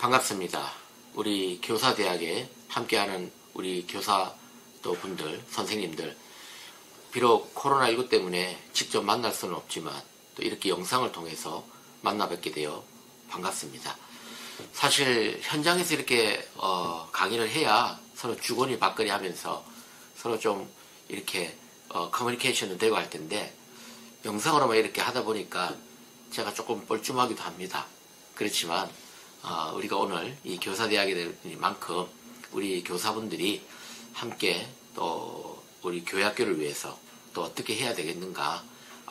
반갑습니다. 우리 교사대학에 함께하는 우리 교사도 분들, 선생님들, 비록 코로나19 때문에 직접 만날 수는 없지만 또 이렇게 영상을 통해서 만나 뵙게 되어 반갑습니다. 사실 현장에서 이렇게 강의를 해야 서로 주거니 받거니 하면서 서로 좀 이렇게 커뮤니케이션도 되고 할 텐데, 영상으로만 이렇게 하다 보니까 제가 조금 뻘쭘하기도 합니다. 그렇지만 우리가 오늘 이 교사대학이 될 만큼 우리 교사분들이 함께 또 우리 교회학교를 위해서 또 어떻게 해야 되겠는가,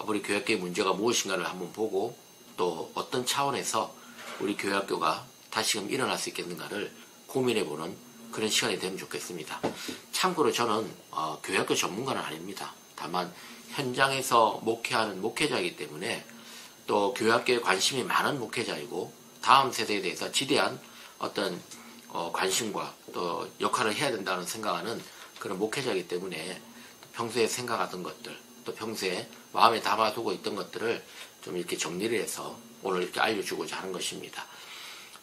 우리 교회학교의 문제가 무엇인가를 한번 보고 또 어떤 차원에서 우리 교회학교가 다시금 일어날 수 있겠는가를 고민해보는 그런 시간이 되면 좋겠습니다. 참고로 저는 교회학교 전문가는 아닙니다. 다만 현장에서 목회하는 목회자이기 때문에 또 교회학교에 관심이 많은 목회자이고 다음 세대에 대해서 지대한 어떤 관심과 또 역할을 해야 된다는 생각하는 그런 목회자이기 때문에 평소에 생각하던 것들, 또 평소에 마음에 담아두고 있던 것들을 좀 이렇게 정리를 해서 오늘 이렇게 알려주고자 하는 것입니다.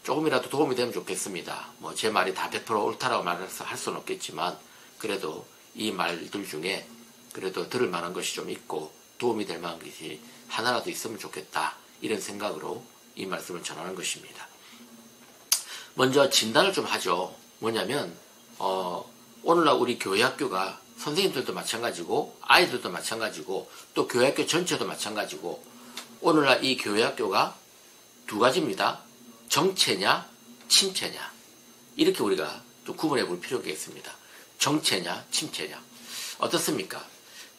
조금이라도 도움이 되면 좋겠습니다. 뭐 제 말이 다 100% 옳다라고 말해서 할 수는 없겠지만, 그래도 이 말들 중에 그래도 들을 만한 것이 좀 있고 도움이 될 만한 것이 하나라도 있으면 좋겠다, 이런 생각으로 이 말씀을 전하는 것입니다. 먼저 진단을 좀 하죠. 뭐냐면 오늘날 우리 교회학교가 선생님들도 마찬가지고 아이들도 마찬가지고 또 교회학교 전체도 마찬가지고, 오늘날 이 교회학교가 두 가지입니다. 정체냐 침체냐, 이렇게 우리가 좀 구분해 볼 필요가 있습니다. 정체냐 침체냐. 어떻습니까?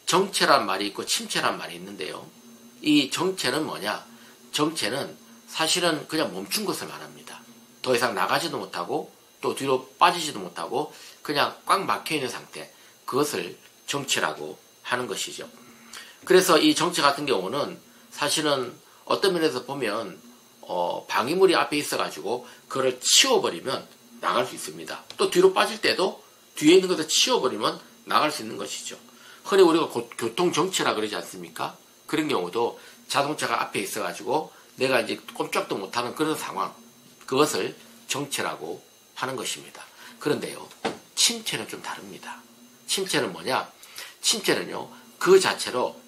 정체란 말이 있고 침체란 말이 있는데요, 이 정체는 뭐냐? 정체는 사실은 그냥 멈춘 것을 말합니다. 더 이상 나가지도 못하고 또 뒤로 빠지지도 못하고 그냥 꽉 막혀있는 상태, 그것을 정체라고 하는 것이죠. 그래서 이 정체 같은 경우는 사실은 어떤 면에서 보면 방해물이 앞에 있어가지고 그걸 치워버리면 나갈 수 있습니다. 또 뒤로 빠질 때도 뒤에 있는 것을 치워버리면 나갈 수 있는 것이죠. 흔히 우리가 교통정체라 그러지 않습니까? 그런 경우도 자동차가 앞에 있어가지고 내가 이제 꼼짝도 못하는 그런 상황, 그것을 정체라고 하는 것입니다. 그런데요, 침체는 좀 다릅니다. 침체는 뭐냐? 침체는요, 그 자체로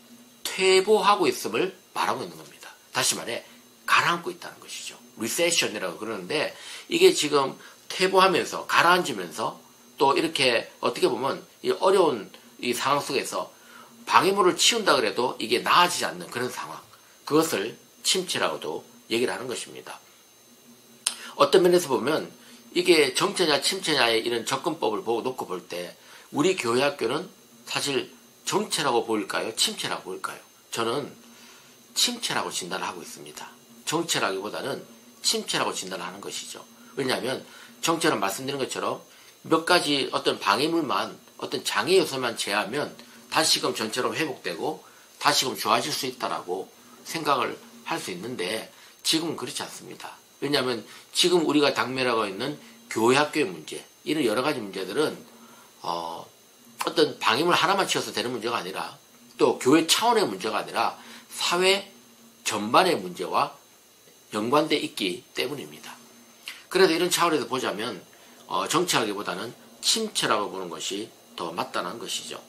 퇴보하고 있음을 말하고 있는 겁니다. 다시 말해 가라앉고 있다는 것이죠. 리세션이라고 그러는데, 이게 지금 퇴보하면서 가라앉으면서 또 이렇게 어떻게 보면 이 어려운 이 상황 속에서 방해물을 치운다 그래도 이게 나아지지 않는 그런 상황, 그것을 침체라고도 얘기를 하는 것입니다. 어떤 면에서 보면 이게 정체냐 침체냐의 이런 접근법을 놓고 볼 때 우리 교회학교는 사실 정체라고 보일까요? 침체라고 보일까요? 저는 침체라고 진단을 하고 있습니다. 정체라기보다는 침체라고 진단을 하는 것이죠. 왜냐하면 정체는 말씀드린 것처럼 몇 가지 어떤 방해물만, 어떤 장애 요소만 제하면 다시금 전체로 회복되고 다시금 좋아질 수 있다라고 생각을 할 수 있는데, 지금은 그렇지 않습니다. 왜냐하면 지금 우리가 당면하고 있는 교회학교의 문제, 이런 여러 가지 문제들은 어떤 방해물 하나만 치워서 되는 문제가 아니라 또 교회 차원의 문제가 아니라 사회 전반의 문제와 연관되어 있기 때문입니다. 그래서 이런 차원에서 보자면 정체하기보다는 침체라고 보는 것이 더 맞다는 것이죠.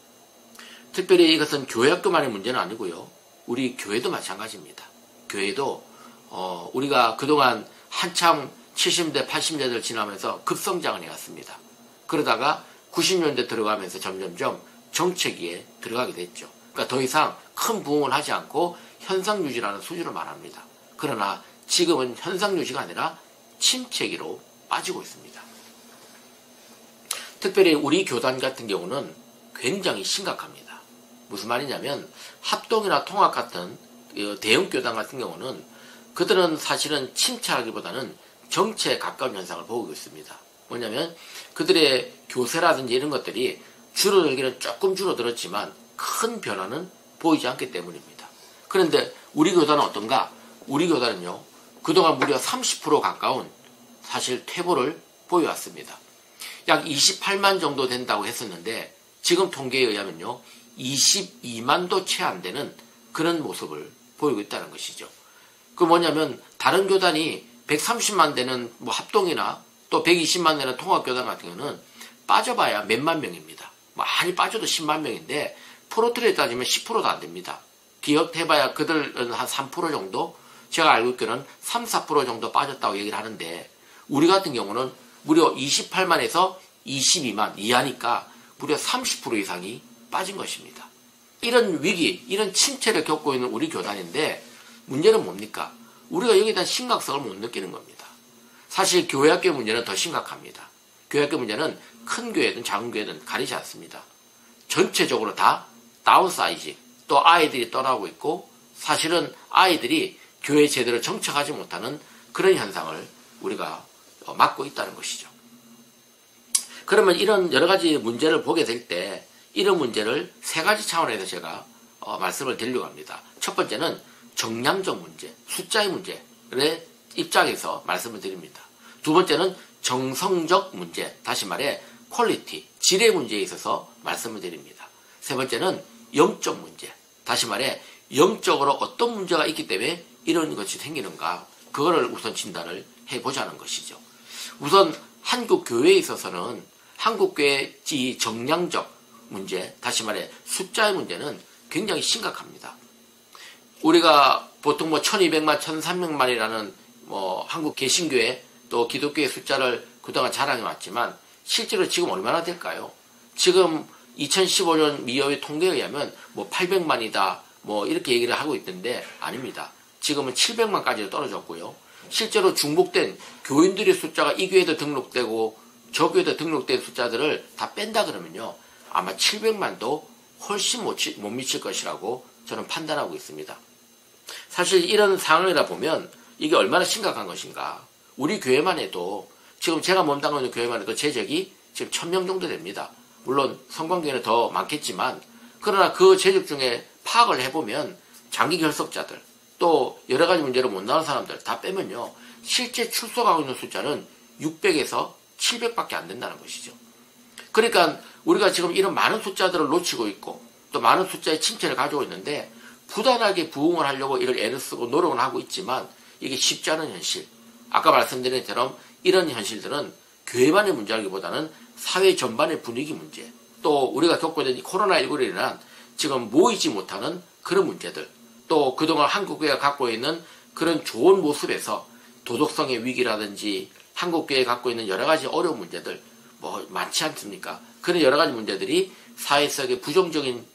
특별히 이것은 교회학교만의 문제는 아니고요, 우리 교회도 마찬가지입니다. 교회도 우리가 그동안 한참 70년대 80년대를 지나면서 급성장을 해왔습니다. 그러다가 90년대 들어가면서 점점점 정체기에 들어가게 됐죠. 그러니까 더 이상 큰 부흥을 하지 않고 현상 유지라는 수준을 말합니다. 그러나 지금은 현상 유지가 아니라 침체기로 빠지고 있습니다. 특별히 우리 교단 같은 경우는 굉장히 심각합니다. 무슨 말이냐면 합동이나 통합 같은 대형 교단 같은 경우는 그들은 사실은 침체하기보다는 정체에 가까운 현상을 보고 있습니다. 뭐냐면 그들의 교세라든지 이런 것들이 줄어들기는 조금 줄어들었지만 큰 변화는 보이지 않기 때문입니다. 그런데 우리 교단은 어떤가? 우리 교단은요, 그동안 무려 30% 가까운 사실 퇴보를 보여왔습니다. 약 28만 정도 된다고 했었는데 지금 통계에 의하면요, 22만도 채 안 되는 그런 모습을 보이고 있다는 것이죠. 그 뭐냐면 다른 교단이 130만 되는 뭐 합동이나 또 120만 되는 통합교단 같은 경우는 빠져봐야 몇만 명입니다. 많이 빠져도 10만 명인데 프로틀에 따지면 10%도 안 됩니다. 기억해봐야 그들은 한 3% 정도, 제가 알고 있기로는 3, 4% 정도 빠졌다고 얘기를 하는데 우리 같은 경우는 무려 28만에서 22만 이하니까 무려 30% 이상이 빠진 것입니다. 이런 위기, 이런 침체를 겪고 있는 우리 교단인데 문제는 뭡니까? 우리가 여기에 대한 심각성을 못 느끼는 겁니다. 사실 교회학교 문제는 더 심각합니다. 교회학교 문제는 큰 교회든 작은 교회든 가리지 않습니다. 전체적으로 다 다운사이징, 또 아이들이 떠나고 있고 사실은 아이들이 교회에 제대로 정착하지 못하는 그런 현상을 우리가 막고 있다는 것이죠. 그러면 이런 여러 가지 문제를 보게 될 때 이런 문제를 세 가지 차원에서 제가 말씀을 드리려고 합니다. 첫 번째는 정량적 문제, 숫자의 문제의 입장에서 말씀을 드립니다. 두 번째는 정성적 문제, 다시 말해 퀄리티, 질의 문제에 있어서 말씀을 드립니다. 세 번째는 영적 문제, 다시 말해 영적으로 어떤 문제가 있기 때문에 이런 것이 생기는가, 그거를 우선 진단을 해보자는 것이죠. 우선 한국 교회에 있어서는 한국 교회의 이 정량적 문제, 다시 말해 숫자의 문제는 굉장히 심각합니다. 우리가 보통 1200만, 1300만이라는 한국 개신교회 또 기독교의 숫자를 그동안 자랑해 왔지만 실제로 지금 얼마나 될까요? 지금 2015년 미여의 통계에 의하면 800만이다 이렇게 얘기를 하고 있던데 아닙니다. 지금은 700만까지 떨어졌고요. 실제로 중복된 교인들의 숫자가 이 교회도 등록되고 저 교회도 등록된 숫자들을 다 뺀다 그러면요, 아마 700만도 훨씬 못 미칠 것이라고 저는 판단하고 있습니다. 사실 이런 상황이라 보면 이게 얼마나 심각한 것인가. 우리 교회만 해도 지금 제가 몸담고 있는 교회만 해도 재적이 지금 1000명 정도 됩니다. 물론 성광교회는 더 많겠지만 그러나 그 재적 중에 파악을 해보면 장기 결석자들 또 여러 가지 문제로 못 나온 사람들 다 빼면요, 실제 출석하고 있는 숫자는 600에서 700밖에 안 된다는 것이죠. 그러니까 우리가 지금 이런 많은 숫자들을 놓치고 있고 또 많은 숫자의 침체를 가지고 있는데 부단하게 부흥을 하려고 이걸 애를 쓰고 노력을 하고 있지만 이게 쉽지 않은 현실. 아까 말씀드린 것처럼 이런 현실들은 교회만의 문제라기보다는 사회 전반의 분위기 문제, 또 우리가 겪고 있는 코로나19로 인한 지금 모이지 못하는 그런 문제들, 또 그동안 한국교회가 갖고 있는 그런 좋은 모습에서 도덕성의 위기라든지 한국교회가 갖고 있는 여러 가지 어려운 문제들 많지 않습니까? 그런 여러 가지 문제들이 사회 속에 부정적인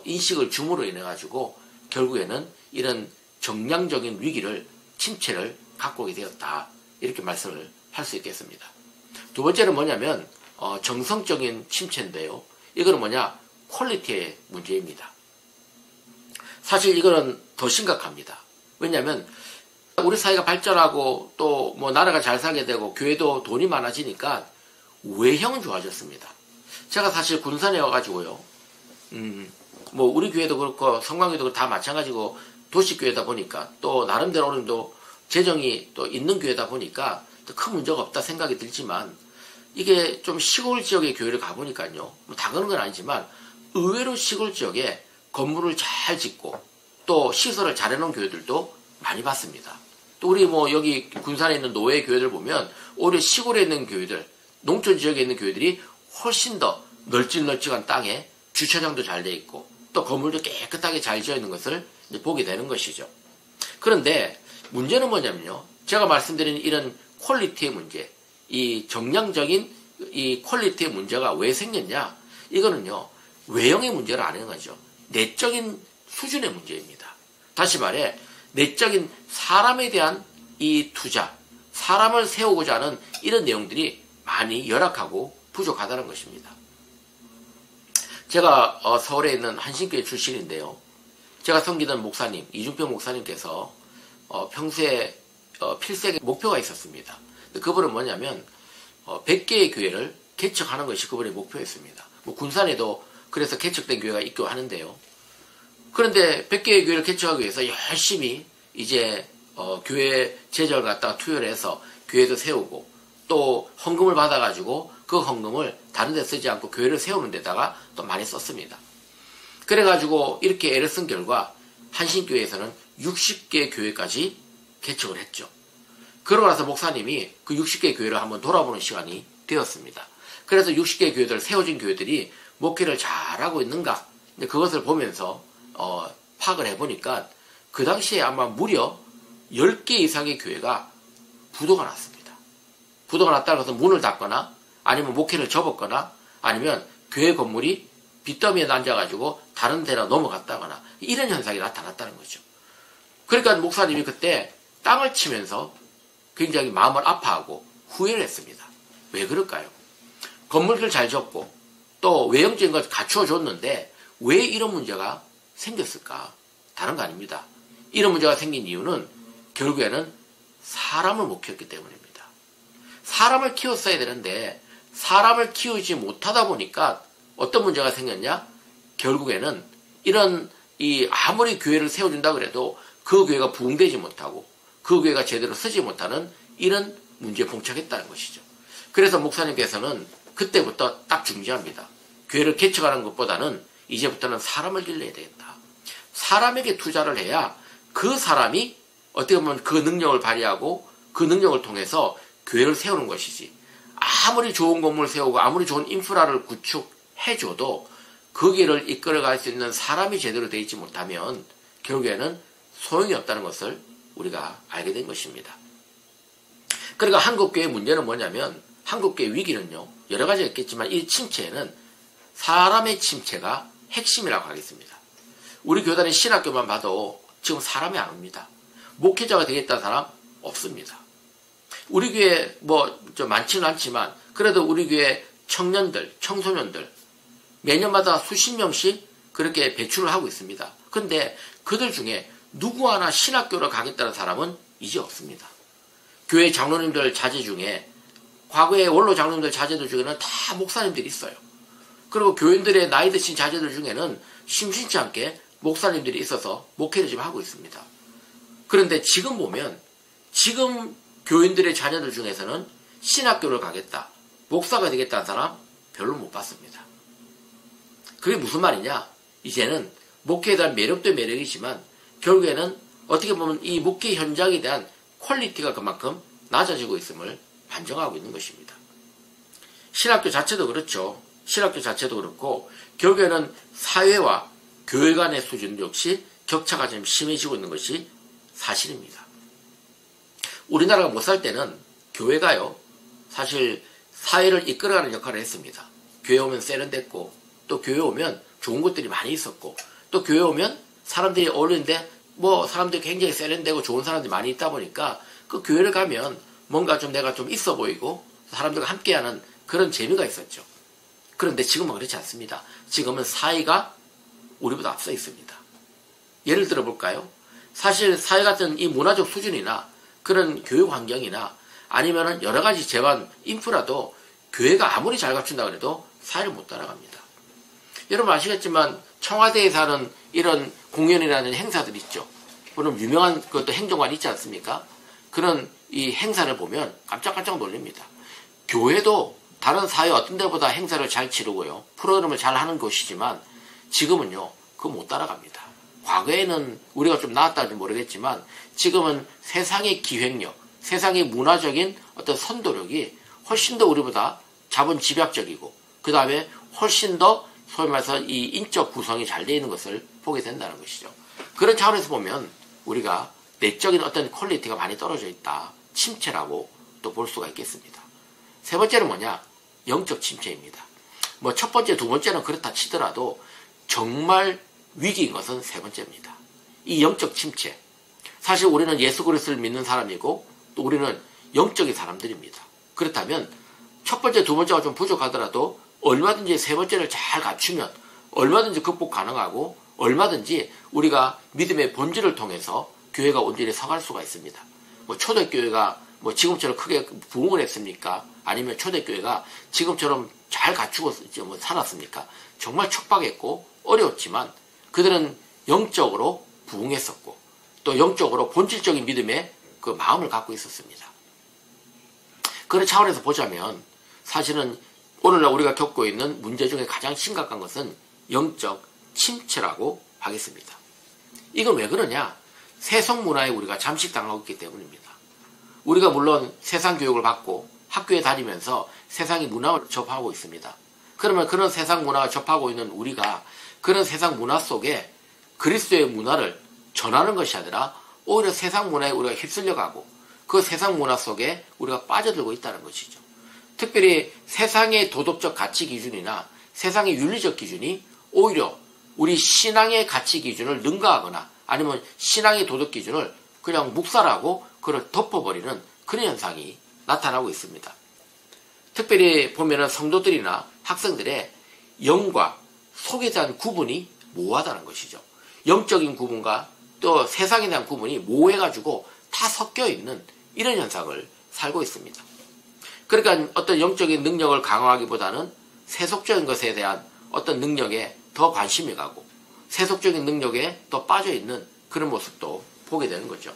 인식을 줌으로 인해 가지고 결국에는 이런 정량적인 위기를, 침체를 갖고 오게 되었다, 이렇게 말씀을 할 수 있겠습니다. 두 번째는 뭐냐면 정성적인 침체인데요, 이거는 뭐냐, 퀄리티의 문제입니다. 사실 이거는 더 심각합니다. 왜냐하면 우리 사회가 발전하고 또 나라가 잘 살게 되고 교회도 돈이 많아지니까 외형은 좋아졌습니다. 제가 사실 군산에 와가지고요, 우리 교회도 그렇고 성광교회도 다 마찬가지고 도시교회다 보니까 또 나름대로 오늘도 재정이 또 있는 교회다 보니까 큰 문제가 없다 생각이 들지만 이게 좀 시골 지역의 교회를 가보니까요, 다 그런 건 아니지만 의외로 시골 지역에 건물을 잘 짓고 또 시설을 잘 해놓은 교회들도 많이 봤습니다. 또 우리 여기 군산에 있는 노예 교회들 보면 오히려 시골에 있는 교회들, 농촌 지역에 있는 교회들이 훨씬 더 널찍널찍한 땅에 주차장도 잘 돼 있고 또 건물도 깨끗하게 잘 지어 있는 것을 보게 되는 것이죠. 그런데 문제는 뭐냐면요, 제가 말씀드린 이런 퀄리티의 문제, 이 정량적인 이 퀄리티의 문제가 왜 생겼냐, 이거는요 외형의 문제를 아는 거죠. 내적인 수준의 문제입니다. 다시 말해 내적인 사람에 대한 이 투자, 사람을 세우고자 하는 이런 내용들이 많이 열악하고 부족하다는 것입니다. 제가 서울에 있는 한신교회 출신인데요, 제가 섬기던 목사님, 이중평 목사님께서 평소에 필생의 목표가 있었습니다. 그분은 뭐냐면 100개의 교회를 개척하는 것이 그분의 목표였습니다. 군산에도 그래서 개척된 교회가 있고 하는데요. 그런데 100개의 교회를 개척하기 위해서 열심히 이제 교회 재정을 갖다가 투여를 해서 교회도 세우고 또 헌금을 받아가지고 그 헌금을 다른 데 쓰지 않고 교회를 세우는 데다가 또 많이 썼습니다. 그래가지고 이렇게 애를 쓴 결과 한신교회에서는 60개 교회까지 개척을 했죠. 그러고 나서 목사님이 그 60개 교회를 한번 돌아보는 시간이 되었습니다. 그래서 60개 교회들, 세워진 교회들이 목회를 잘하고 있는가, 그것을 보면서 파악을 해보니까 그 당시에 아마 무려 10개 이상의 교회가 부도가 났습니다. 부도가 났다고 해서 문을 닫거나 아니면 목회를 접었거나 아니면 교회 건물이 빚더미에 앉아가지고 다른 데로 넘어갔다거나 이런 현상이 나타났다는 거죠. 그러니까 목사님이 그때 땅을 치면서 굉장히 마음을 아파하고 후회를 했습니다. 왜 그럴까요? 건물을 잘 짓고 또 외형적인 것을 갖추어줬는데 왜 이런 문제가 생겼을까? 다른 거 아닙니다. 이런 문제가 생긴 이유는 결국에는 사람을 못 키웠기 때문입니다. 사람을 키웠어야 되는데 사람을 키우지 못하다 보니까 어떤 문제가 생겼냐? 결국에는 이런 아무리 교회를 세워준다 그래도 그 교회가 부흥되지 못하고 그 교회가 제대로 쓰지 못하는 이런 문제에 봉착했다는 것이죠. 그래서 목사님께서는 그때부터 딱 중지합니다. 교회를 개척하는 것보다는 이제부터는 사람을 길러야 되겠다. 사람에게 투자를 해야 그 사람이 어떻게 보면 그 능력을 발휘하고 그 능력을 통해서 교회를 세우는 것이지, 아무리 좋은 건물을 세우고 아무리 좋은 인프라를 구축해줘도 그 길을 이끌어갈 수 있는 사람이 제대로 되어 있지 못하면 결국에는 소용이 없다는 것을 우리가 알게 된 것입니다. 그러니까 한국교회의 문제는 뭐냐면, 한국교회 위기는요, 여러 가지가 있겠지만 이 침체에는 사람의 침체가 핵심이라고 하겠습니다. 우리 교단의 신학교만 봐도 지금 사람이 안 옵니다. 목회자가 되겠다는 사람 없습니다. 우리 교회 좀 많지는 않지만 그래도 우리 교회 청년들, 청소년들 매년마다 수십 명씩 그렇게 배출을 하고 있습니다. 근데 그들 중에 누구 하나 신학교를 가겠다는 사람은 이제 없습니다. 교회 장로님들 자제 중에, 과거의 원로 장로님들 자제들 중에는 다 목사님들이 있어요. 그리고 교인들의 나이 드신 자제들 중에는 심심치 않게 목사님들이 있어서 목회를 지금 하고 있습니다. 그런데 지금 보면 지금 교인들의 자녀들 중에서는 신학교를 가겠다, 목사가 되겠다는 사람 별로 못 봤습니다. 그게 무슨 말이냐? 이제는 목회에 대한 매력도 매력이지만 결국에는 어떻게 보면 이 목회 현장에 대한 퀄리티가 그만큼 낮아지고 있음을 반증하고 있는 것입니다. 신학교 자체도 그렇죠. 신학교 자체도 그렇고 결국에는 사회와 교회 간의 수준 역시 격차가 좀 심해지고 있는 것이 사실입니다. 우리나라가 못 살 때는 교회가요, 사실 사회를 이끌어가는 역할을 했습니다. 교회 오면 세련됐고, 또 교회 오면 좋은 것들이 많이 있었고, 또 교회 오면 사람들이 어울리는데 사람들이 굉장히 세련되고 좋은 사람들이 많이 있다 보니까 그 교회를 가면 뭔가 좀 내가 좀 있어 보이고 사람들과 함께하는 그런 재미가 있었죠. 그런데 지금은 그렇지 않습니다. 지금은 사회가 우리보다 앞서 있습니다. 예를 들어 볼까요? 사실 사회 같은 이 문화적 수준이나 그런 교육 환경이나 아니면은 여러 가지 재반 인프라도 교회가 아무리 잘 갖춘다 그래도 사회를 못 따라갑니다. 여러분 아시겠지만 청와대에서 하는 이런 공연이라는 행사들 있죠. 그럼 유명한 그것도 행정관 있지 않습니까? 그런 이 행사를 보면 깜짝깜짝 놀랍니다. 교회도 다른 사회 어떤 데보다 행사를 잘 치르고요, 프로그램을 잘 하는 곳이지만 지금은요 그거 못 따라갑니다. 과거에는 우리가 좀 나았다는지 모르겠지만 지금은 세상의 기획력, 세상의 문화적인 어떤 선도력이 훨씬 더 우리보다 자본 집약적이고 그 다음에 훨씬 더 소위 말해서 이 인적 구성이 잘 되어 있는 것을 보게 된다는 것이죠. 그런 차원에서 보면 우리가 내적인 어떤 퀄리티가 많이 떨어져 있다, 침체라고 또 볼 수가 있겠습니다. 세 번째는 뭐냐? 영적 침체입니다. 첫 번째, 두 번째는 그렇다 치더라도 정말 위기인 것은 세 번째입니다. 이 영적 침체. 사실 우리는 예수 그리스도를 믿는 사람이고 또 우리는 영적인 사람들입니다. 그렇다면 첫 번째, 두 번째가 좀 부족하더라도 얼마든지 세 번째를 잘 갖추면 얼마든지 극복 가능하고 얼마든지 우리가 믿음의 본질을 통해서 교회가 온전히 서갈 수가 있습니다. 초대교회가 지금처럼 크게 부흥을 했습니까? 아니면 초대교회가 지금처럼 잘 갖추고 살았습니까? 정말 척박했고 어려웠지만 그들은 영적으로 부흥했었고 또 영적으로 본질적인 믿음의 그 마음을 갖고 있었습니다. 그런 차원에서 보자면 사실은 오늘날 우리가 겪고 있는 문제 중에 가장 심각한 것은 영적 침체라고 하겠습니다. 이건 왜 그러냐? 세속 문화에 우리가 잠식당하고 있기 때문입니다. 우리가 물론 세상 교육을 받고 학교에 다니면서 세상의 문화를 접하고 있습니다. 그러면 그런 세상 문화를 접하고 있는 우리가 그런 세상 문화 속에 그리스도의 문화를 전하는 것이 아니라 오히려 세상 문화에 우리가 휩쓸려가고 그 세상 문화 속에 우리가 빠져들고 있다는 것이죠. 특별히 세상의 도덕적 가치 기준이나 세상의 윤리적 기준이 오히려 우리 신앙의 가치 기준을 능가하거나 아니면 신앙의 도덕 기준을 그냥 묵살하고 그걸 덮어버리는 그런 현상이 나타나고 있습니다. 특별히 보면은 성도들이나 학생들의 영과 속에 대한 구분이 모호하다는 것이죠. 영적인 구분과 또 세상에 대한 구분이 모호해가지고 다 섞여 있는 이런 현상을 살고 있습니다. 그러니까 어떤 영적인 능력을 강화하기보다는 세속적인 것에 대한 어떤 능력에 더 관심이 가고 세속적인 능력에 더 빠져있는 그런 모습도 보게 되는 거죠.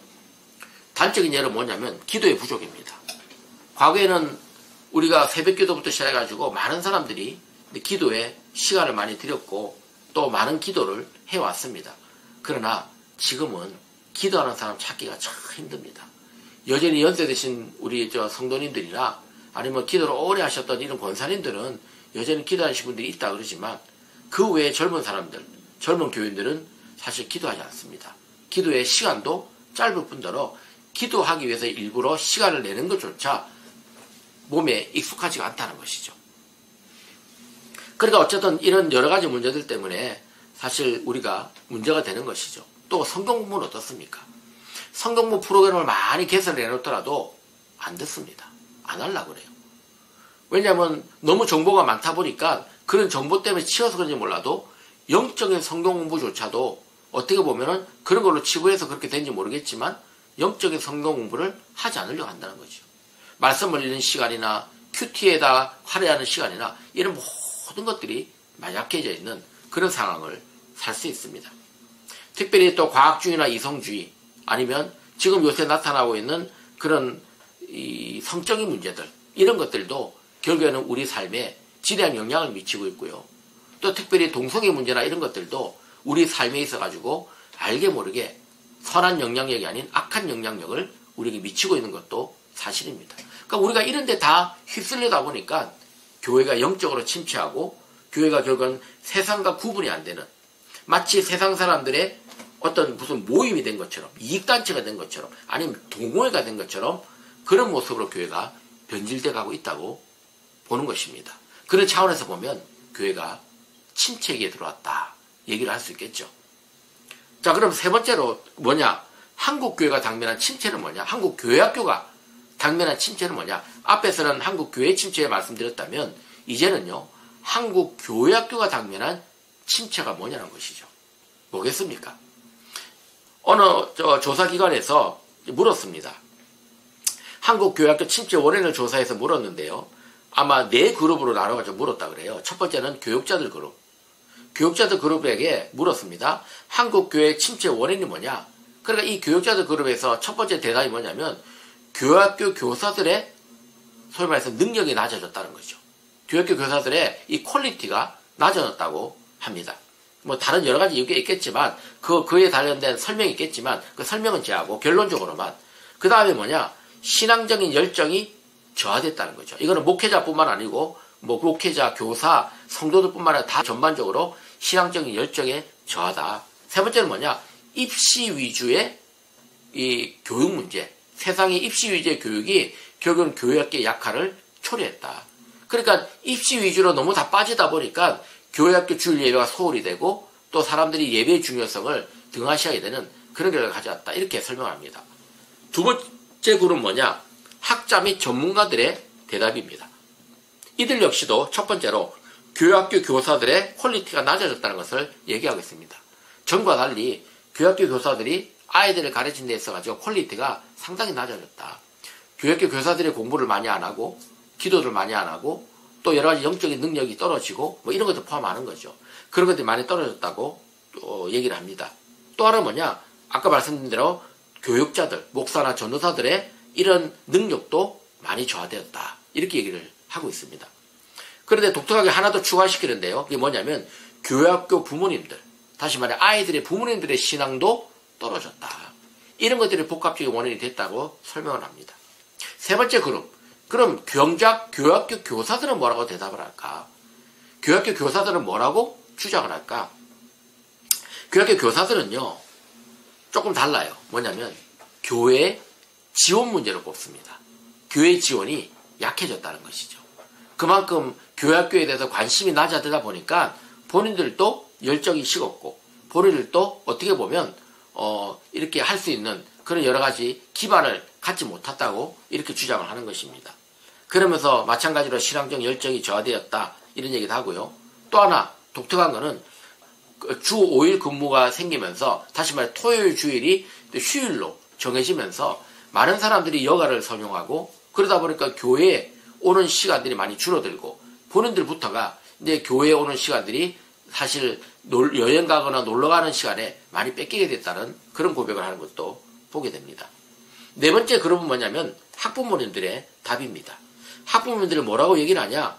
단적인 예는 뭐냐면 기도의 부족입니다. 과거에는 우리가 새벽 기도부터 시작해가지고 많은 사람들이 기도에 시간을 많이 들였고 또 많은 기도를 해왔습니다. 그러나 지금은 기도하는 사람 찾기가 참 힘듭니다. 여전히 연세 드신 우리 성도님들이나 아니면 기도를 오래 하셨던 이런 권사님들은 여전히 기도하시는 분들이 있다 그러지만 그 외에 젊은 사람들, 젊은 교인들은 사실 기도하지 않습니다. 기도의 시간도 짧을 뿐더러 기도하기 위해서 일부러 시간을 내는 것조차 몸에 익숙하지가 않다는 것이죠. 그러니까 어쨌든 이런 여러 가지 문제들 때문에 사실 우리가 문제가 되는 것이죠. 또 성경 공부는 어떻습니까? 성경 공부 프로그램을 많이 개설을 해놓더라도 안 듣습니다. 안 하려고 그래요. 왜냐하면 너무 정보가 많다 보니까 그런 정보 때문에 치여서 그런지 몰라도 영적인 성경 공부조차도 어떻게 보면은 그런 걸로 치부해서 그렇게 된지 모르겠지만 영적인 성경 공부를 하지 않으려고 한다는 거죠. 말씀을 읽는 시간이나 큐티에다 할애하는 시간이나 이런 모든 것들이 만약해져 있는 그런 상황을 살 수 있습니다. 특별히 또 과학주의나 이성주의 아니면 지금 요새 나타나고 있는 그런 이 성적인 문제들 이런 것들도 결국에는 우리 삶에 지대한 영향을 미치고 있고요. 또 특별히 동성애 문제나 이런 것들도 우리 삶에 있어가지고 알게 모르게 선한 영향력이 아닌 악한 영향력을 우리에게 미치고 있는 것도 사실입니다. 그러니까 우리가 이런 데 다 휩쓸리다 보니까 교회가 영적으로 침체하고 교회가 결국은 세상과 구분이 안 되는 마치 세상 사람들의 어떤 무슨 모임이 된 것처럼 이익단체가 된 것처럼 아니면 동호회가 된 것처럼 그런 모습으로 교회가 변질돼 가고 있다고 보는 것입니다. 그런 차원에서 보면 교회가 침체기에 들어왔다 얘기를 할 수 있겠죠. 자, 그럼 세 번째로 뭐냐? 한국교회가 당면한 침체는 뭐냐? 한국교회학교가 당면한 침체는 뭐냐? 앞에서는 한국교회 침체에 말씀드렸다면 이제는요 한국교회학교가 당면한 침체가 뭐냐는 것이죠. 뭐겠습니까? 어느 조사기관에서 물었습니다. 한국교회학교 침체 원인을 조사해서 물었는데요. 아마 4그룹으로 나눠가지고 물었다 그래요. 첫 번째는 교육자들 그룹. 교육자들 그룹에게 물었습니다. 한국교회 침체 원인이 뭐냐? 그러니까 이 교육자들 그룹에서 첫 번째 대답이 뭐냐면 교학교 교사들의 소위 말해서 능력이 낮아졌다는 거죠. 교학교 교사들의 이 퀄리티가 낮아졌다고 합니다. 뭐 다른 여러 가지 이유가 있겠지만 그에 관련된 설명이 있겠지만 그 설명은 제하고 결론적으로만 그 다음에 뭐냐? 신앙적인 열정이 저하됐다는 거죠. 이거는 목회자뿐만 아니고 뭐 목회자, 교사, 성도들뿐만 아니라 다 전반적으로 신앙적인 열정의 저하다. 세 번째는 뭐냐? 입시 위주의 이 교육 문제. 세상의 입시 위주의 교육이 결국은 교회학교의 역할을 초래했다. 그러니까 입시 위주로 너무 다 빠지다 보니까 교회학교 주일 예배가 소홀히 되고 또 사람들이 예배의 중요성을 등한시하게 되는 그런 결과를 가져왔다. 이렇게 설명합니다. 두 번째 그룹은 뭐냐? 학자 및 전문가들의 대답입니다. 이들 역시도 첫 번째로 교회학교 교사들의 퀄리티가 낮아졌다는 것을 얘기하고 있습니다. 전과 달리 교회학교 교사들이 아이들을 가르치는 데 있어가지고 퀄리티가 상당히 낮아졌다. 교회학교 교사들이 공부를 많이 안 하고 기도를 많이 안 하고 또 여러 가지 영적인 능력이 떨어지고 뭐 이런 것들 포함하는 거죠. 그런 것들이 많이 떨어졌다고 또 얘기를 합니다. 또 하나는 뭐냐? 아까 말씀드린 대로 교육자들, 목사나 전도사들의 이런 능력도 많이 저하되었다. 이렇게 얘기를 하고 있습니다. 그런데 독특하게 하나 더 추가시키는데요. 그게 뭐냐면 교회학교 부모님들, 다시 말해 아이들의 부모님들의 신앙도 떨어졌다. 이런 것들이 복합적인 원인이 됐다고 설명을 합니다. 세 번째 그룹. 그럼 정작 교학교 교사들은 뭐라고 대답을 할까? 교학교 교사들은 뭐라고 주장을 할까? 교학교 교사들은요, 조금 달라요. 뭐냐면, 교회 지원 문제를 꼽습니다. 교회 지원이 약해졌다는 것이죠. 그만큼 교학교에 대해서 관심이 낮아지다 보니까 본인들도 열정이 식었고, 본인들도 어떻게 보면, 이렇게 할 수 있는 그런 여러 가지 기반을 갖지 못했다고 이렇게 주장을 하는 것입니다. 그러면서 마찬가지로 신앙적 열정이 저하되었다, 이런 얘기도 하고요. 또 하나 독특한 거는 주 5일 근무가 생기면서, 다시 말해 토요일 주일이 휴일로 정해지면서 많은 사람들이 여가를 선용하고, 그러다 보니까 교회에 오는 시간들이 많이 줄어들고, 본인들부터가 이제 교회에 오는 시간들이 사실 여행 가거나 놀러 가는 시간에 많이 뺏기게 됐다는 그런 고백을 하는 것도 보게 됩니다. 네 번째 그룹은 뭐냐면 학부모님들의 답입니다. 학부모님들이 뭐라고 얘기를 하냐?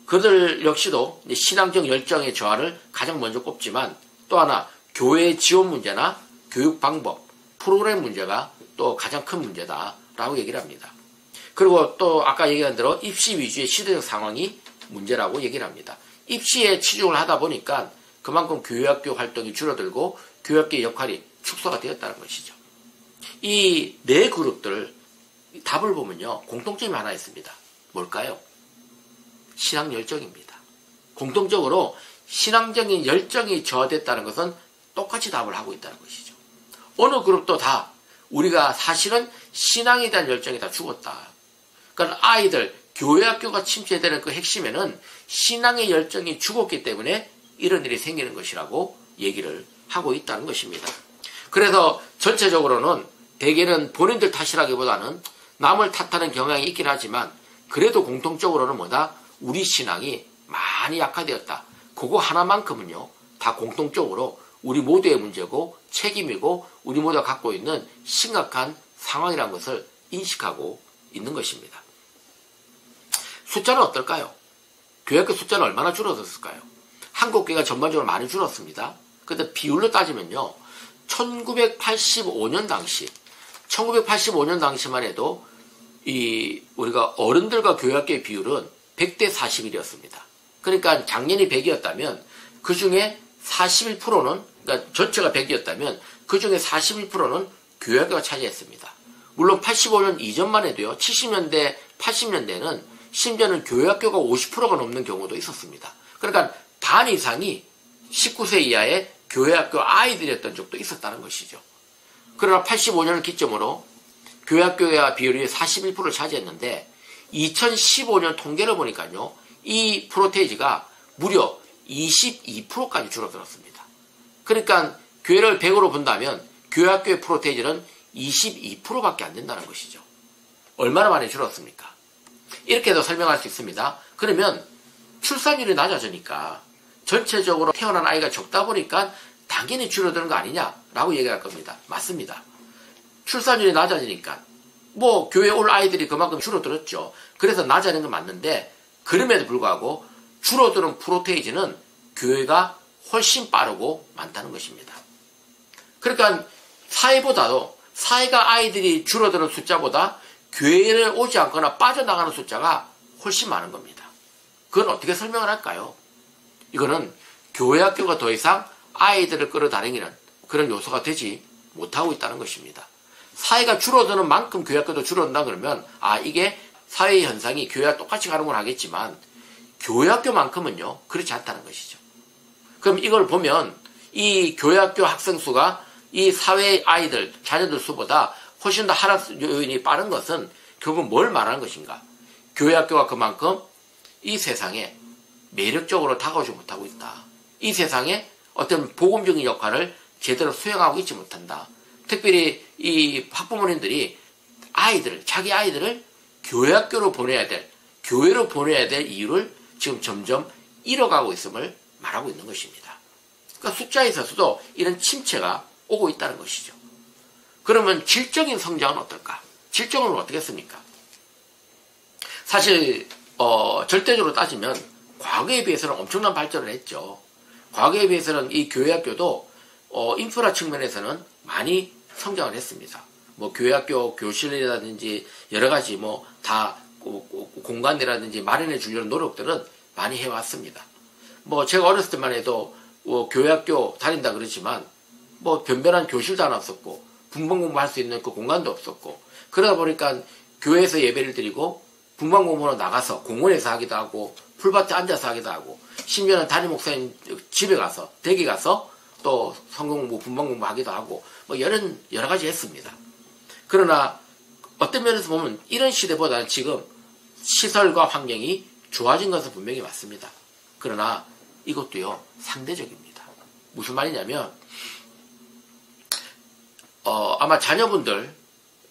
그들 역시도 신앙적 열정의 저하를 가장 먼저 꼽지만, 또 하나 교회 지원 문제나 교육 방법, 프로그램 문제가 또 가장 큰 문제다라고 얘기를 합니다. 그리고 또 아까 얘기한 대로 입시 위주의 시대적 상황이 문제라고 얘기를 합니다. 입시에 치중을 하다 보니까 그만큼 교회학교 활동이 줄어들고 교회학교의 역할이 축소가 되었다는 것이죠. 이 네 그룹들 답을 보면요, 공통점이 하나 있습니다. 뭘까요? 신앙 열정입니다. 공통적으로 신앙적인 열정이 저하됐다는 것은 똑같이 답을 하고 있다는 것이죠. 어느 그룹도 다 우리가 사실은 신앙에 대한 열정이 다 죽었다. 그러니까 아이들, 교회학교가 침체되는 그 핵심에는 신앙의 열정이 죽었기 때문에 이런 일이 생기는 것이라고 얘기를 하고 있다는 것입니다. 그래서 전체적으로는 대개는 본인들 탓이라기보다는 남을 탓하는 경향이 있긴 하지만, 그래도 공통적으로는 뭐다? 우리 신앙이 많이 약화되었다. 그거 하나만큼은요, 다 공통적으로 우리 모두의 문제고 책임이고 우리 모두가 갖고 있는 심각한 상황이라는 것을 인식하고 있는 것입니다. 숫자는 어떨까요? 교회학교 숫자는 얼마나 줄어들었을까요? 한국교회가 전반적으로 많이 줄었습니다. 근데 비율로 따지면요, 1985년 당시만 해도 우리가 어른들과 교회학교의 비율은 100대 41이었습니다. 그러니까 작년이 100이었다면 그 중에 41%는, 그러니까 전체가 100이었다면 그 중에 41%는 교회학교가 차지했습니다. 물론 85년 이전만 해도요, 70년대, 80년대는 심지어는 교회학교가 50%가 넘는 경우도 있었습니다. 그러니까 반 이상이 19세 이하의 교회학교 아이들이었던 적도 있었다는 것이죠. 그러나 85년을 기점으로 교회학교의 비율이 41%를 차지했는데 2015년 통계를 보니까요, 이 프로테이지가 무려 22%까지 줄어들었습니다. 그러니까 교회를 100으로 본다면 교회학교의 프로테이지는 22%밖에 안 된다는 것이죠. 얼마나 많이 줄었습니까? 이렇게도 설명할 수 있습니다. 그러면 출산율이 낮아지니까, 전체적으로 태어난 아이가 적다 보니까 당연히 줄어드는 거 아니냐라고 얘기할 겁니다. 맞습니다. 출산율이 낮아지니까 뭐 교회에 올 아이들이 그만큼 줄어들었죠. 그래서 낮아지는 건 맞는데, 그럼에도 불구하고 줄어드는 프로테이지는 교회가 훨씬 빠르고 많다는 것입니다. 그러니까 사회가 아이들이 줄어드는 숫자보다 교회를 오지 않거나 빠져나가는 숫자가 훨씬 많은 겁니다. 그건 어떻게 설명을 할까요? 이거는 교회학교가 더 이상 아이들을 끌어다니는 그런 요소가 되지 못하고 있다는 것입니다. 사회가 줄어드는 만큼 교회학교도 줄어든다 그러면, 이게 사회의 현상이 교회와 똑같이 가는 건 하겠지만 교회학교만큼은요, 그렇지 않다는 것이죠. 그럼 이걸 보면 이 교회학교 학생 수가 이 사회의 아이들, 자녀들 수보다 훨씬 더 하락 요인이 빠른 것은 결국 뭘 말하는 것인가? 교회학교가 그만큼 이 세상에 매력적으로 다가오지 못하고 있다. 이 세상에 어떤 복음적인 역할을 제대로 수행하고 있지 못한다. 특별히 이 학부모님들이 자기 아이들을 교회학교로 보내야 될, 교회로 보내야 될 이유를 지금 점점 잃어가고 있음을 말하고 있는 것입니다. 그러니까 숫자에 있어서도 이런 침체가 오고 있다는 것이죠. 그러면 질적인 성장은 어떨까? 질적은 어떻겠습니까? 사실 절대적으로 따지면 과거에 비해서는 엄청난 발전을 했죠. 과거에 비해서는 이 교회학교도 인프라 측면에서는 많이 성장을 했습니다. 뭐 교회학교 교실이라든지 여러 가지 뭐 다 공간이라든지 마련해 주려는 노력들은 많이 해왔습니다. 뭐 제가 어렸을 때만 해도 뭐 교회학교 다닌다 그러지만 뭐 변변한 교실도 하나 없었고 분방 공부할 수 있는 그 공간도 없었고 그러다 보니까 교회에서 예배를 드리고 분방 공부로 나가서 공원에서 하기도 하고 풀밭에 앉아서 하기도 하고 심지어는 담임 목사님 집에 가서 댁에 가서 또 성경 공부 분방 공부 하기도 하고 뭐 여러 가지 했습니다. 그러나 어떤 면에서 보면 이런 시대보다는 지금 시설과 환경이 좋아진 것은 분명히 맞습니다. 그러나 이것도요 상대적입니다. 무슨 말이냐면 아마 자녀분들이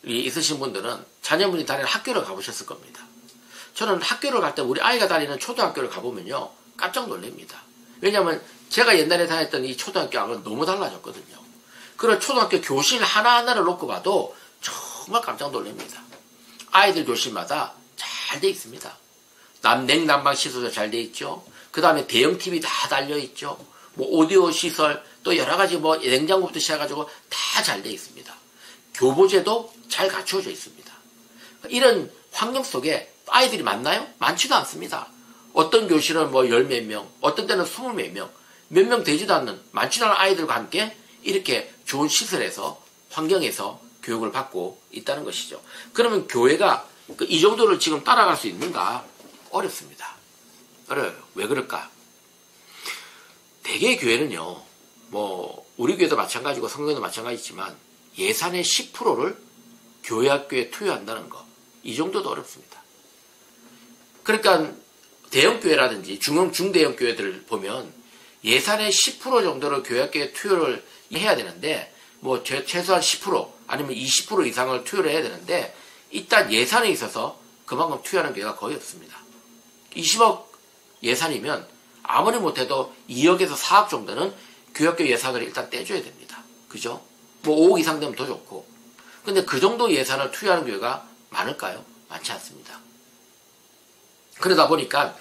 있으신 분들은 자녀분이 다니는 학교를 가보셨을 겁니다. 저는 학교를 갈 때 우리 아이가 다니는 초등학교를 가보면요 깜짝 놀랍니다. 왜냐하면 제가 옛날에 다녔던 이 초등학교하고는 너무 달라졌거든요. 그런 초등학교 교실 하나하나를 놓고 봐도 정말 깜짝 놀랍니다. 아이들 교실마다 잘 돼 있습니다. 냉난방 시설도 잘 돼 있죠. 그 다음에 대형 TV 다 달려 있죠. 뭐 오디오 시설 또 여러 가지 뭐 냉장고부터 시작해가지고 다 잘 돼 있습니다. 교보제도 잘 갖추어져 있습니다. 이런 환경 속에 아이들이 많나요? 많지도 않습니다. 어떤 교실은 뭐 열 몇 명, 어떤 때는 20몇 명, 몇 명 되지도 않는 많지도 않은 아이들과 함께 이렇게 좋은 시설에서 환경에서 교육을 받고 있다는 것이죠. 그러면 교회가 이 정도를 지금 따라갈 수 있는가? 어렵습니다. 어려워요. 왜 그럴까? 대개 교회는요, 뭐 우리 교회도 마찬가지고 성경도 마찬가지지만 예산의 10%를 교회학교에 투여한다는 거, 이 정도도 어렵습니다. 그러니까 대형 교회라든지 중대형 교회들을 보면 예산의 10% 정도를 교회학교에 투여를 해야 되는데 뭐 최소한 10% 아니면 20% 이상을 투여를 해야 되는데 일단 예산에 있어서 그만큼 투여하는 교회가 거의 없습니다. 20억 예산이면 아무리 못해도 2억에서 4억 정도는 교회학교 예산을 일단 떼줘야 됩니다. 그죠? 뭐 5억 이상 되면 더 좋고. 근데 그 정도 예산을 투여하는 교회가 많을까요? 많지 않습니다. 그러다 보니까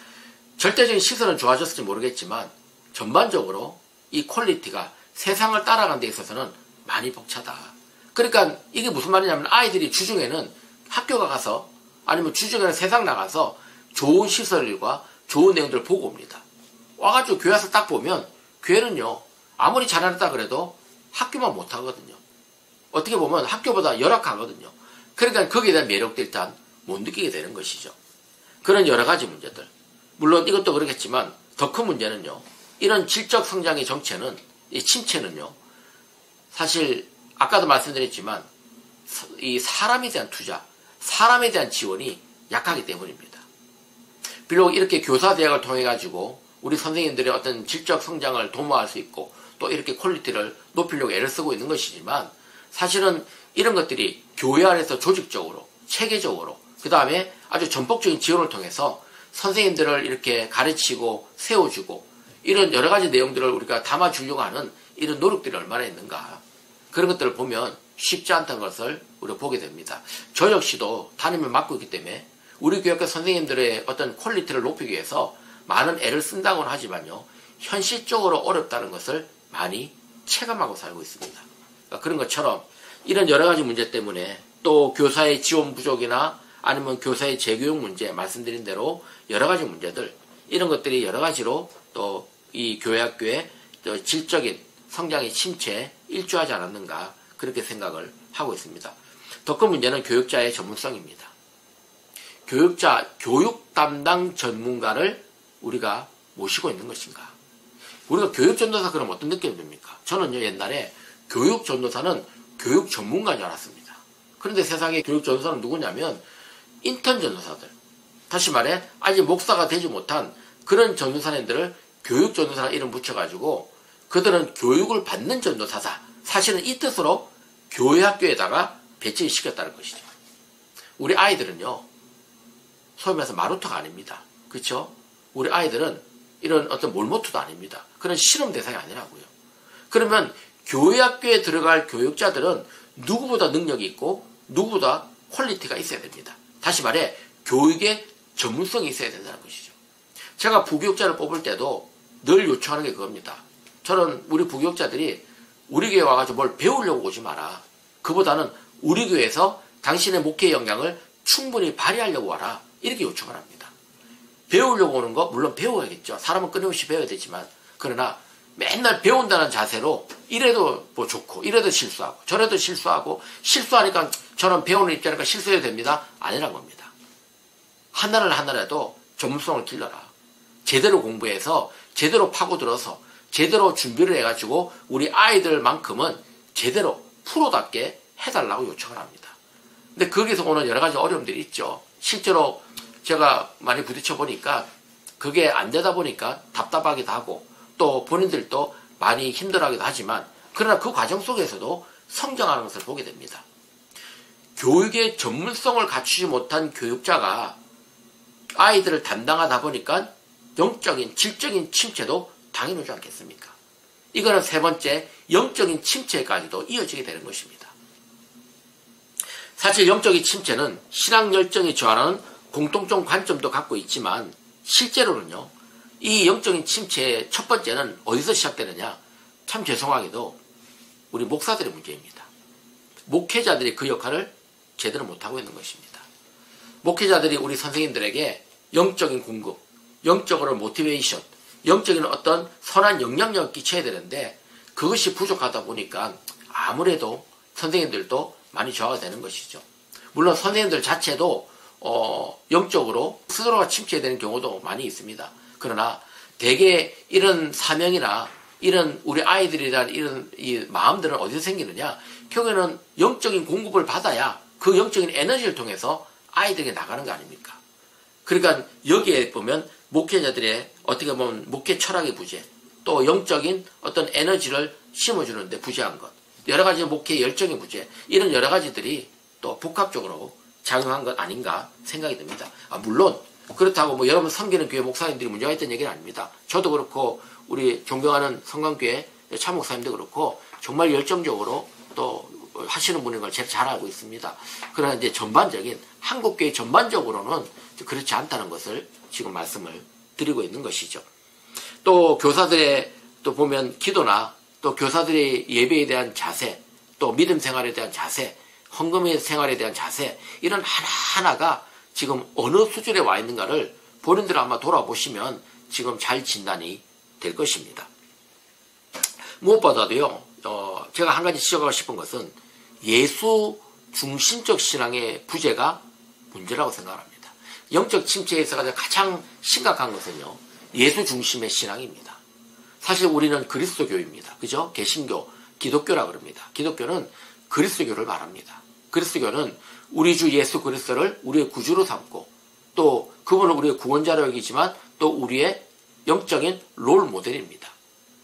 절대적인 시설은 좋아졌을지 모르겠지만 전반적으로 이 퀄리티가 세상을 따라가는 데 있어서는 많이 벅차다. 그러니까 이게 무슨 말이냐면 아이들이 주중에는 학교가 가서 아니면 주중에는 세상 나가서 좋은 시설과 좋은 내용들을 보고 옵니다. 와가지고 교회 와서 딱 보면 교회는요 아무리 잘한다 그래도 학교만 못하거든요. 어떻게 보면 학교보다 열악하거든요. 그러니까 거기에 대한 매력도 일단 못 느끼게 되는 것이죠. 그런 여러 가지 문제들. 물론 이것도 그렇겠지만 더 큰 문제는요. 이런 질적 성장의 정체는, 이 침체는요. 사실 아까도 말씀드렸지만 이 사람에 대한 투자, 사람에 대한 지원이 약하기 때문입니다. 비록 이렇게 교사대학을 통해 가지고 우리 선생님들의 어떤 질적 성장을 도모할 수 있고 또 이렇게 퀄리티를 높이려고 애를 쓰고 있는 것이지만 사실은 이런 것들이 교회 안에서 조직적으로, 체계적으로 그 다음에 아주 전폭적인 지원을 통해서 선생님들을 이렇게 가르치고 세워주고 이런 여러 가지 내용들을 우리가 담아주려고 하는 이런 노력들이 얼마나 있는가. 그런 것들을 보면 쉽지 않다는 것을 우리가 보게 됩니다. 저 역시도 담임을 맡고 있기 때문에 우리 교육과 선생님들의 어떤 퀄리티를 높이기 위해서 많은 애를 쓴다고는 하지만요. 현실적으로 어렵다는 것을 많이 체감하고 살고 있습니다. 그러니까 그런 것처럼 이런 여러 가지 문제 때문에 또 교사의 지원 부족이나 아니면 교사의 재교육 문제 말씀드린 대로 여러 가지 문제들 이런 것들이 여러 가지로 또 이 교회학교의 질적인 성장의 침체에 일조하지 않았는가 그렇게 생각을 하고 있습니다. 더 큰 문제는 교육자의 전문성입니다. 교육 담당 전문가를 우리가 모시고 있는 것인가? 우리가 교육 전도사 그럼 어떤 느낌이 듭니까? 저는요 옛날에 교육 전도사는 교육 전문가인 줄 알았습니다. 그런데 세상에 교육 전도사는 누구냐면 인턴 전도사들, 다시 말해 아직 목사가 되지 못한 그런 전도사님들을 교육 전도사라는 이름 붙여가지고 그들은 교육을 받는 전도사다. 사실은 이 뜻으로 교회학교에다가 배치시켰다는 것이죠. 우리 아이들은요 소위 말해서 마루터가 아닙니다. 그렇죠? 우리 아이들은 이런 어떤 몰모토도 아닙니다. 그런 실험 대상이 아니라고요. 그러면 교회학교에 들어갈 교육자들은 누구보다 능력이 있고 누구보다 퀄리티가 있어야 됩니다. 다시 말해 교육의 전문성이 있어야 된다는 것이죠. 제가 부교육자를 뽑을 때도 늘 요청하는 게 그겁니다. 저는 우리 부교육자들이 우리 교회에 와가지고 뭘 배우려고 오지 마라. 그보다는 우리 교회에서 당신의 목회 역량을 충분히 발휘하려고 와라. 이렇게 요청을 합니다. 배우려고 오는 거 물론 배워야겠죠. 사람은 끊임없이 배워야 되지만 그러나 맨날 배운다는 자세로 이래도 뭐 좋고 이래도 실수하고 저래도 실수하고 실수하니까 저는 배우는 입장이니까 실수해야 됩니다. 아니란 겁니다. 하나를 하나라도 전문성을 길러라. 제대로 공부해서 제대로 파고들어서 제대로 준비를 해가지고 우리 아이들만큼은 제대로 프로답게 해달라고 요청을 합니다. 근데 거기서 오는 여러 가지 어려움들이 있죠. 실제로 제가 많이 부딪혀 보니까 그게 안 되다 보니까 답답하기도 하고 또 본인들도 많이 힘들어하기도 하지만 그러나 그 과정 속에서도 성장하는 것을 보게 됩니다. 교육의 전문성을 갖추지 못한 교육자가 아이들을 담당하다 보니까 영적인, 질적인 침체도 당연하지 않겠습니까? 이거는 세 번째, 영적인 침체까지도 이어지게 되는 것입니다. 사실 영적인 침체는 신앙 열정이 저하는 공통적 관점도 갖고 있지만 실제로는요, 이 영적인 침체의 첫 번째는 어디서 시작되느냐? 참 죄송하게도 우리 목사들의 문제입니다. 목회자들이 그 역할을 제대로 못하고 있는 것입니다. 목회자들이 우리 선생님들에게 영적인 공급, 영적으로 모티베이션, 영적인 어떤 선한 영향력을 끼쳐야 되는데 그것이 부족하다 보니까 아무래도 선생님들도 많이 저하가 되는 것이죠. 물론 선생님들 자체도 영적으로 스스로가 침체되는 경우도 많이 있습니다. 그러나 대개 이런 사명이나 이런 우리 아이들에 대한 이런 이 마음들은 어디서 생기느냐? 결국에는 영적인 공급을 받아야 그 영적인 에너지를 통해서 아이들에게 나가는 거 아닙니까? 그러니까 여기에 보면 목회자들의 어떻게 보면 목회 철학의 부재, 또 영적인 어떤 에너지를 심어주는데 부재한 것, 여러 가지 목회 열정의 부재, 이런 여러 가지들이 또 복합적으로 작용한 것 아닌가 생각이 듭니다. 물론 그렇다고 뭐 여러분 섬기는 교회 목사님들이 문제가 있다는 얘기는 아닙니다. 저도 그렇고 우리 존경하는 성강교회 차목사님도 그렇고 정말 열정적으로 또 하시는 분인 걸 제가 잘 알고 있습니다. 그러나 이제 전반적인 한국교회 전반적으로는 그렇지 않다는 것을 지금 말씀을 드리고 있는 것이죠. 또 교사들의 또 보면 기도나 또 교사들의 예배에 대한 자세, 또 믿음 생활에 대한 자세, 헌금의 생활에 대한 자세, 이런 하나하나가 지금 어느 수준에 와 있는가를 본인들 아마 돌아보시면 지금 잘 진단이 될 것입니다. 무엇보다도요, 제가 한 가지 지적하고 싶은 것은 예수 중심적 신앙의 부재가 문제라고 생각합니다. 영적 침체에서 가장 심각한 것은요, 예수 중심의 신앙입니다. 사실 우리는 그리스도교입니다. 그죠? 개신교, 기독교라 그럽니다. 기독교는 그리스도교를 말합니다. 그리스도교는 우리 주 예수 그리스도를 우리의 구주로 삼고 또 그분을 우리의 구원자로 여기지만 또 우리의 영적인 롤 모델입니다.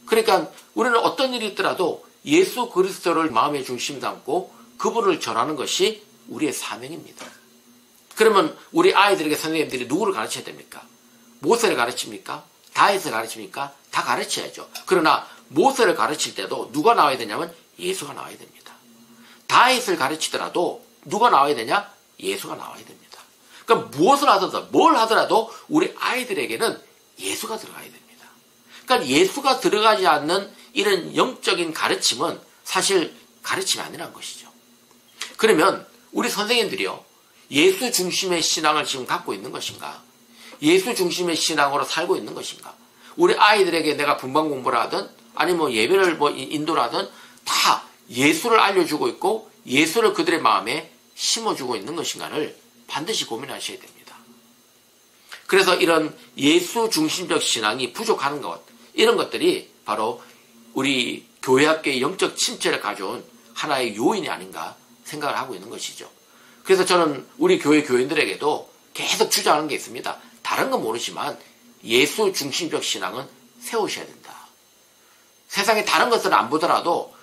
그러니까 우리는 어떤 일이 있더라도 예수 그리스도를 마음의 중심에 담고 그분을 전하는 것이 우리의 사명입니다. 그러면 우리 아이들에게 선생님들이 누구를 가르쳐야 됩니까? 모세를 가르칩니까? 다윗을 가르칩니까? 다 가르쳐야죠. 그러나 모세를 가르칠 때도 누가 나와야 되냐면 예수가 나와야 됩니다. 다윗을 가르치더라도 누가 나와야 되냐? 예수가 나와야 됩니다. 그러니까 무엇을 하더라도 뭘 하더라도 우리 아이들에게는 예수가 들어가야 됩니다. 그러니까 예수가 들어가지 않는 이런 영적인 가르침은 사실 가르침이 아니라는 것이죠. 그러면 우리 선생님들이요, 예수 중심의 신앙을 지금 갖고 있는 것인가? 예수 중심의 신앙으로 살고 있는 것인가? 우리 아이들에게 내가 분반 공부를 하든 아니면 뭐 예배를 뭐 인도를 하든 다 예수를 알려주고 있고 예수를 그들의 마음에 심어주고 있는 것인가를 반드시 고민하셔야 됩니다. 그래서 이런 예수 중심적 신앙이 부족하는 것, 이런 것들이 바로 우리 교회학교의 영적 침체를 가져온 하나의 요인이 아닌가 생각을 하고 있는 것이죠. 그래서 저는 우리 교회 교인들에게도 계속 주장하는 게 있습니다. 다른 건 모르지만 예수 중심적 신앙은 세우셔야 된다. 세상에 다른 것들은 안 보더라도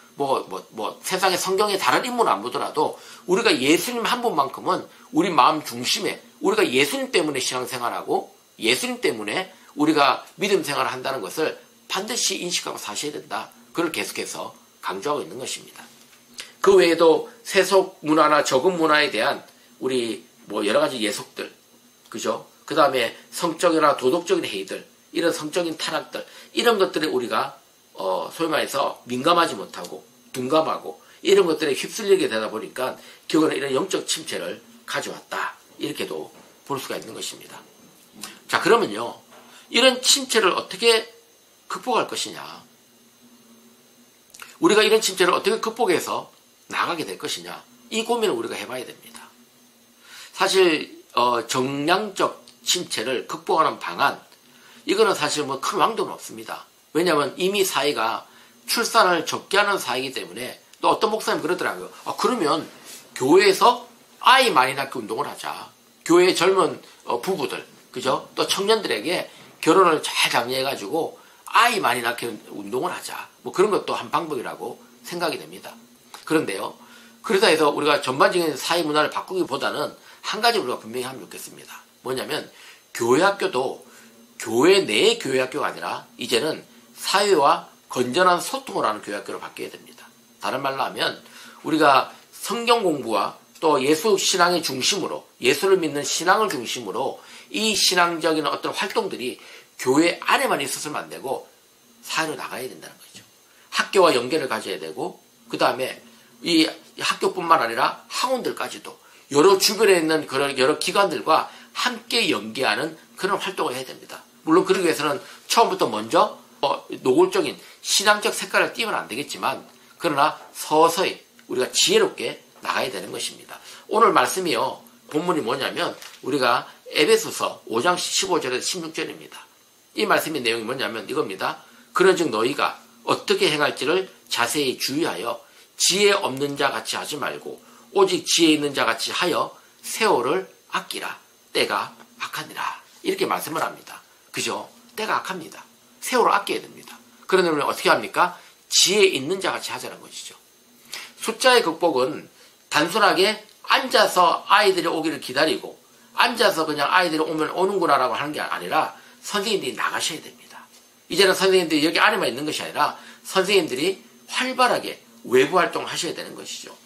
세상에 성경에 다른 인물은 안 보더라도 우리가 예수님 한 분만큼은 우리 마음 중심에 우리가 예수님 때문에 신앙생활하고 예수님 때문에 우리가 믿음 생활을 한다는 것을 반드시 인식하고 사셔야 된다. 그걸 계속해서 강조하고 있는 것입니다. 그 외에도 세속 문화나 적응 문화에 대한 우리 여러 가지 예속들, 그죠? 그 다음에 성적이나 도덕적인 해이들, 이런 성적인 타락들, 이런 것들에 우리가 소위 말해서 민감하지 못하고 둔감하고 이런 것들에 휩쓸리게 되다 보니까 결국은 이런 영적 침체를 가져왔다. 이렇게도 볼 수가 있는 것입니다. 자, 그러면요. 이런 침체를 어떻게 극복할 것이냐. 우리가 이런 침체를 어떻게 극복해서 나가게 될 것이냐. 이 고민을 우리가 해봐야 됩니다. 사실 정량적 침체를 극복하는 방안, 이거는 사실 뭐 큰 왕도는 없습니다. 왜냐하면 이미 사회가 출산을 적게 하는 사회이기 때문에, 또 어떤 목사님 그러더라고요. 그러면 교회에서 아이 많이 낳기 운동을 하자. 교회 젊은 부부들, 그죠? 또 청년들에게 결혼을 잘 장려해가지고 아이 많이 낳기 운동을 하자. 뭐 그런 것도 한 방법이라고 생각이 됩니다. 그런데요, 그러다 해서 우리가 전반적인 사회 문화를 바꾸기보다는 한 가지 우리가 분명히 하면 좋겠습니다. 뭐냐면 교회 학교도 교회 내의 교회 학교가 아니라 이제는 사회와 건전한 소통을 하는 교회 학교로 바뀌어야 됩니다. 다른 말로 하면 우리가 성경 공부와 또 예수 신앙의 중심으로, 예수를 믿는 신앙을 중심으로 이 신앙적인 어떤 활동들이 교회 안에만 있어서는 안 되고 사회로 나가야 된다는 거죠. 학교와 연계를 가져야 되고, 그 다음에 이 학교뿐만 아니라 학원들까지도 여러 주변에 있는 그런 여러 기관들과 함께 연계하는 그런 활동을 해야 됩니다. 물론 그러기 위해서는 처음부터 먼저 노골적인 신앙적 색깔을 띄면 안 되겠지만, 그러나 서서히 우리가 지혜롭게 나가야 되는 것입니다. 오늘 말씀이요, 본문이 뭐냐면 우리가 에베소서 5장 15절에서 16절입니다. 이 말씀의 내용이 뭐냐면 이겁니다. 그런즉 너희가 어떻게 행할지를 자세히 주의하여 지혜 없는 자 같이 하지 말고 오직 지혜 있는 자 같이 하여 세월을 아끼라. 때가 악하니라. 이렇게 말씀을 합니다. 그죠? 때가 악합니다. 세월을 아껴야 됩니다. 그러면 어떻게 합니까? 지혜 있는 자 같이 하자는 것이죠. 숫자의 극복은 단순하게 앉아서 아이들이 오기를 기다리고 앉아서 그냥 아이들이 오면 오는구나 라고 하는 게 아니라 선생님들이 나가셔야 됩니다. 이제는 선생님들이 여기 안에만 있는 것이 아니라 선생님들이 활발하게 외부 활동을 하셔야 되는 것이죠.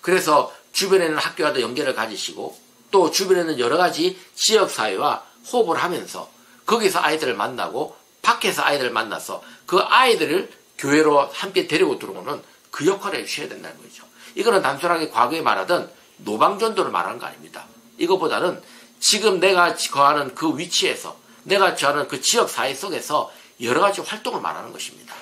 그래서 주변에는 학교와도 연계를 가지시고 또 주변에는 여러 가지 지역사회와 호흡을 하면서 거기서 아이들을 만나고 밖에서 아이들을 만나서 그 아이들을 교회로 함께 데리고 들어오는 그 역할을 해주셔야 된다는 거죠. 이거는 단순하게 과거에 말하던 노방전도를 말하는 거 아닙니다. 이것보다는 지금 내가 거하는 그 위치에서 내가 거하는 그 지역사회 속에서 여러 가지 활동을 말하는 것입니다.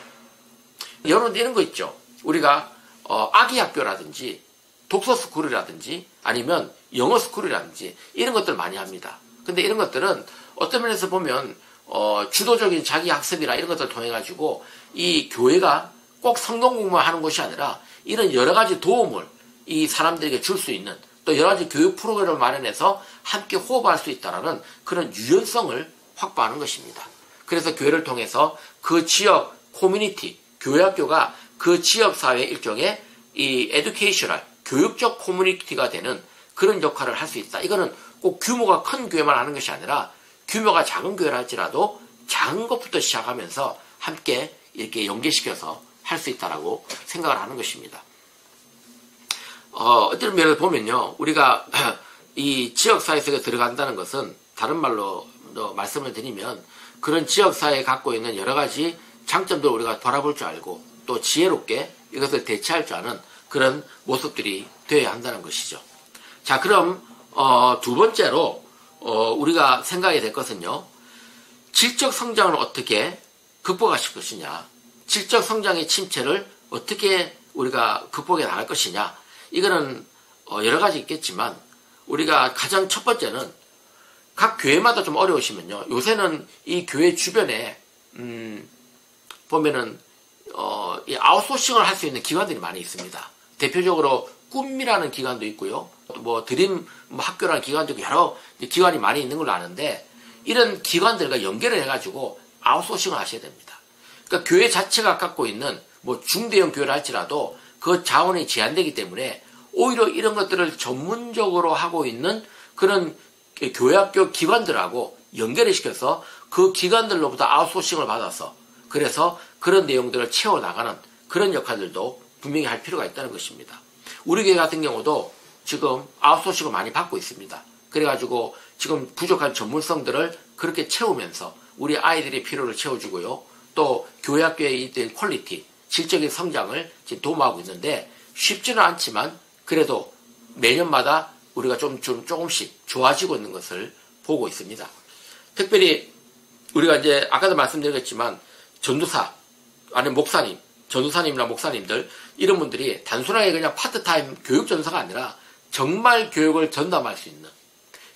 여러분 이런 거 있죠. 우리가 아기학교라든지 독서스쿨이라든지 아니면 영어스쿨이라든지 이런 것들 많이 합니다. 근데 이런 것들은 어떤 면에서 보면 주도적인 자기 학습이나 이런 것들을 통해 가지고 이 교회가 꼭 성경 공부만 하는 것이 아니라 이런 여러 가지 도움을 이 사람들에게 줄 수 있는 또 여러 가지 교육 프로그램을 마련해서 함께 호흡할 수 있다는 그런 유연성을 확보하는 것입니다. 그래서 교회를 통해서 그 지역 커뮤니티, 교회 학교가 그 지역 사회 일종의 이 에듀케이셔널, 교육적 커뮤니티가 되는 그런 역할을 할 수 있다. 이거는 꼭 규모가 큰 교회만 하는 것이 아니라 규모가 작은 교회라 할지라도 작은 것부터 시작하면서 함께 이렇게 연계시켜서 할 수 있다라고 생각을 하는 것입니다. 어떤 면에서 보면요, 우리가 이 지역사회 속에 들어간다는 것은 다른 말로 말씀을 드리면 그런 지역사회에 갖고 있는 여러 가지 장점들을 우리가 바라볼 줄 알고 또 지혜롭게 이것을 대처할 줄 아는 그런 모습들이 되어야 한다는 것이죠. 자, 그럼 두 번째로 우리가 생각해야 될 것은요, 질적 성장을 어떻게 극복하실 것이냐, 질적 성장의 침체를 어떻게 우리가 극복해 나갈 것이냐. 이거는 여러 가지 있겠지만 우리가 가장 첫 번째는 각 교회마다 좀 어려우시면요, 요새는 이 교회 주변에 보면은 이 아웃소싱을 할 수 있는 기관들이 많이 있습니다. 대표적으로 꿈이라는 기관도 있고요, 뭐 드림 학교라는 기관도 있고 여러 기관이 많이 있는 걸로 아는데, 이런 기관들과 연결을 해가지고 아웃소싱을 하셔야 됩니다. 그러니까 교회 자체가 갖고 있는 뭐 중대형 교회를 할지라도 그 자원이 제한되기 때문에 오히려 이런 것들을 전문적으로 하고 있는 그런 교회학교 기관들하고 연결을 시켜서 그 기관들로부터 아웃소싱을 받아서 그래서 그런 내용들을 채워나가는 그런 역할들도 분명히 할 필요가 있다는 것입니다. 우리 교회 같은 경우도 지금 아웃소싱을 많이 받고 있습니다. 그래가지고 지금 부족한 전문성들을 그렇게 채우면서 우리 아이들의 필요를 채워주고요. 또 교회 학교에 있던 퀄리티, 질적인 성장을 지금 도모하고 있는데 쉽지는 않지만 그래도 매년마다 우리가 조금씩 좋아지고 있는 것을 보고 있습니다. 특별히 우리가 이제 아까도 말씀드렸지만 전도사, 아니 목사님, 전도사님이나 목사님들 이런 분들이 단순하게 그냥 파트타임 교육 전도사가 아니라 정말 교육을 전담할 수 있는,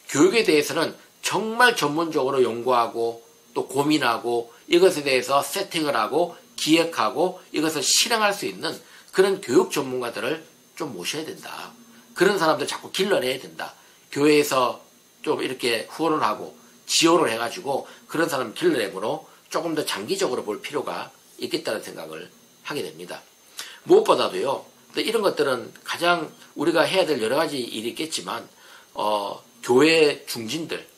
교육에 대해서는 정말 전문적으로 연구하고 또 고민하고 이것에 대해서 세팅을 하고 기획하고 이것을 실행할 수 있는 그런 교육 전문가들을 좀 모셔야 된다. 그런 사람들 자꾸 길러내야 된다. 교회에서 좀 이렇게 후원을 하고 지원을 해가지고 그런 사람 길러내므로 조금 더 장기적으로 볼 필요가 있겠다는 생각을 하게 됩니다. 무엇보다도요, 이런 것들은 가장 우리가 해야 될 여러 가지 일이 있겠지만, 교회 중진들,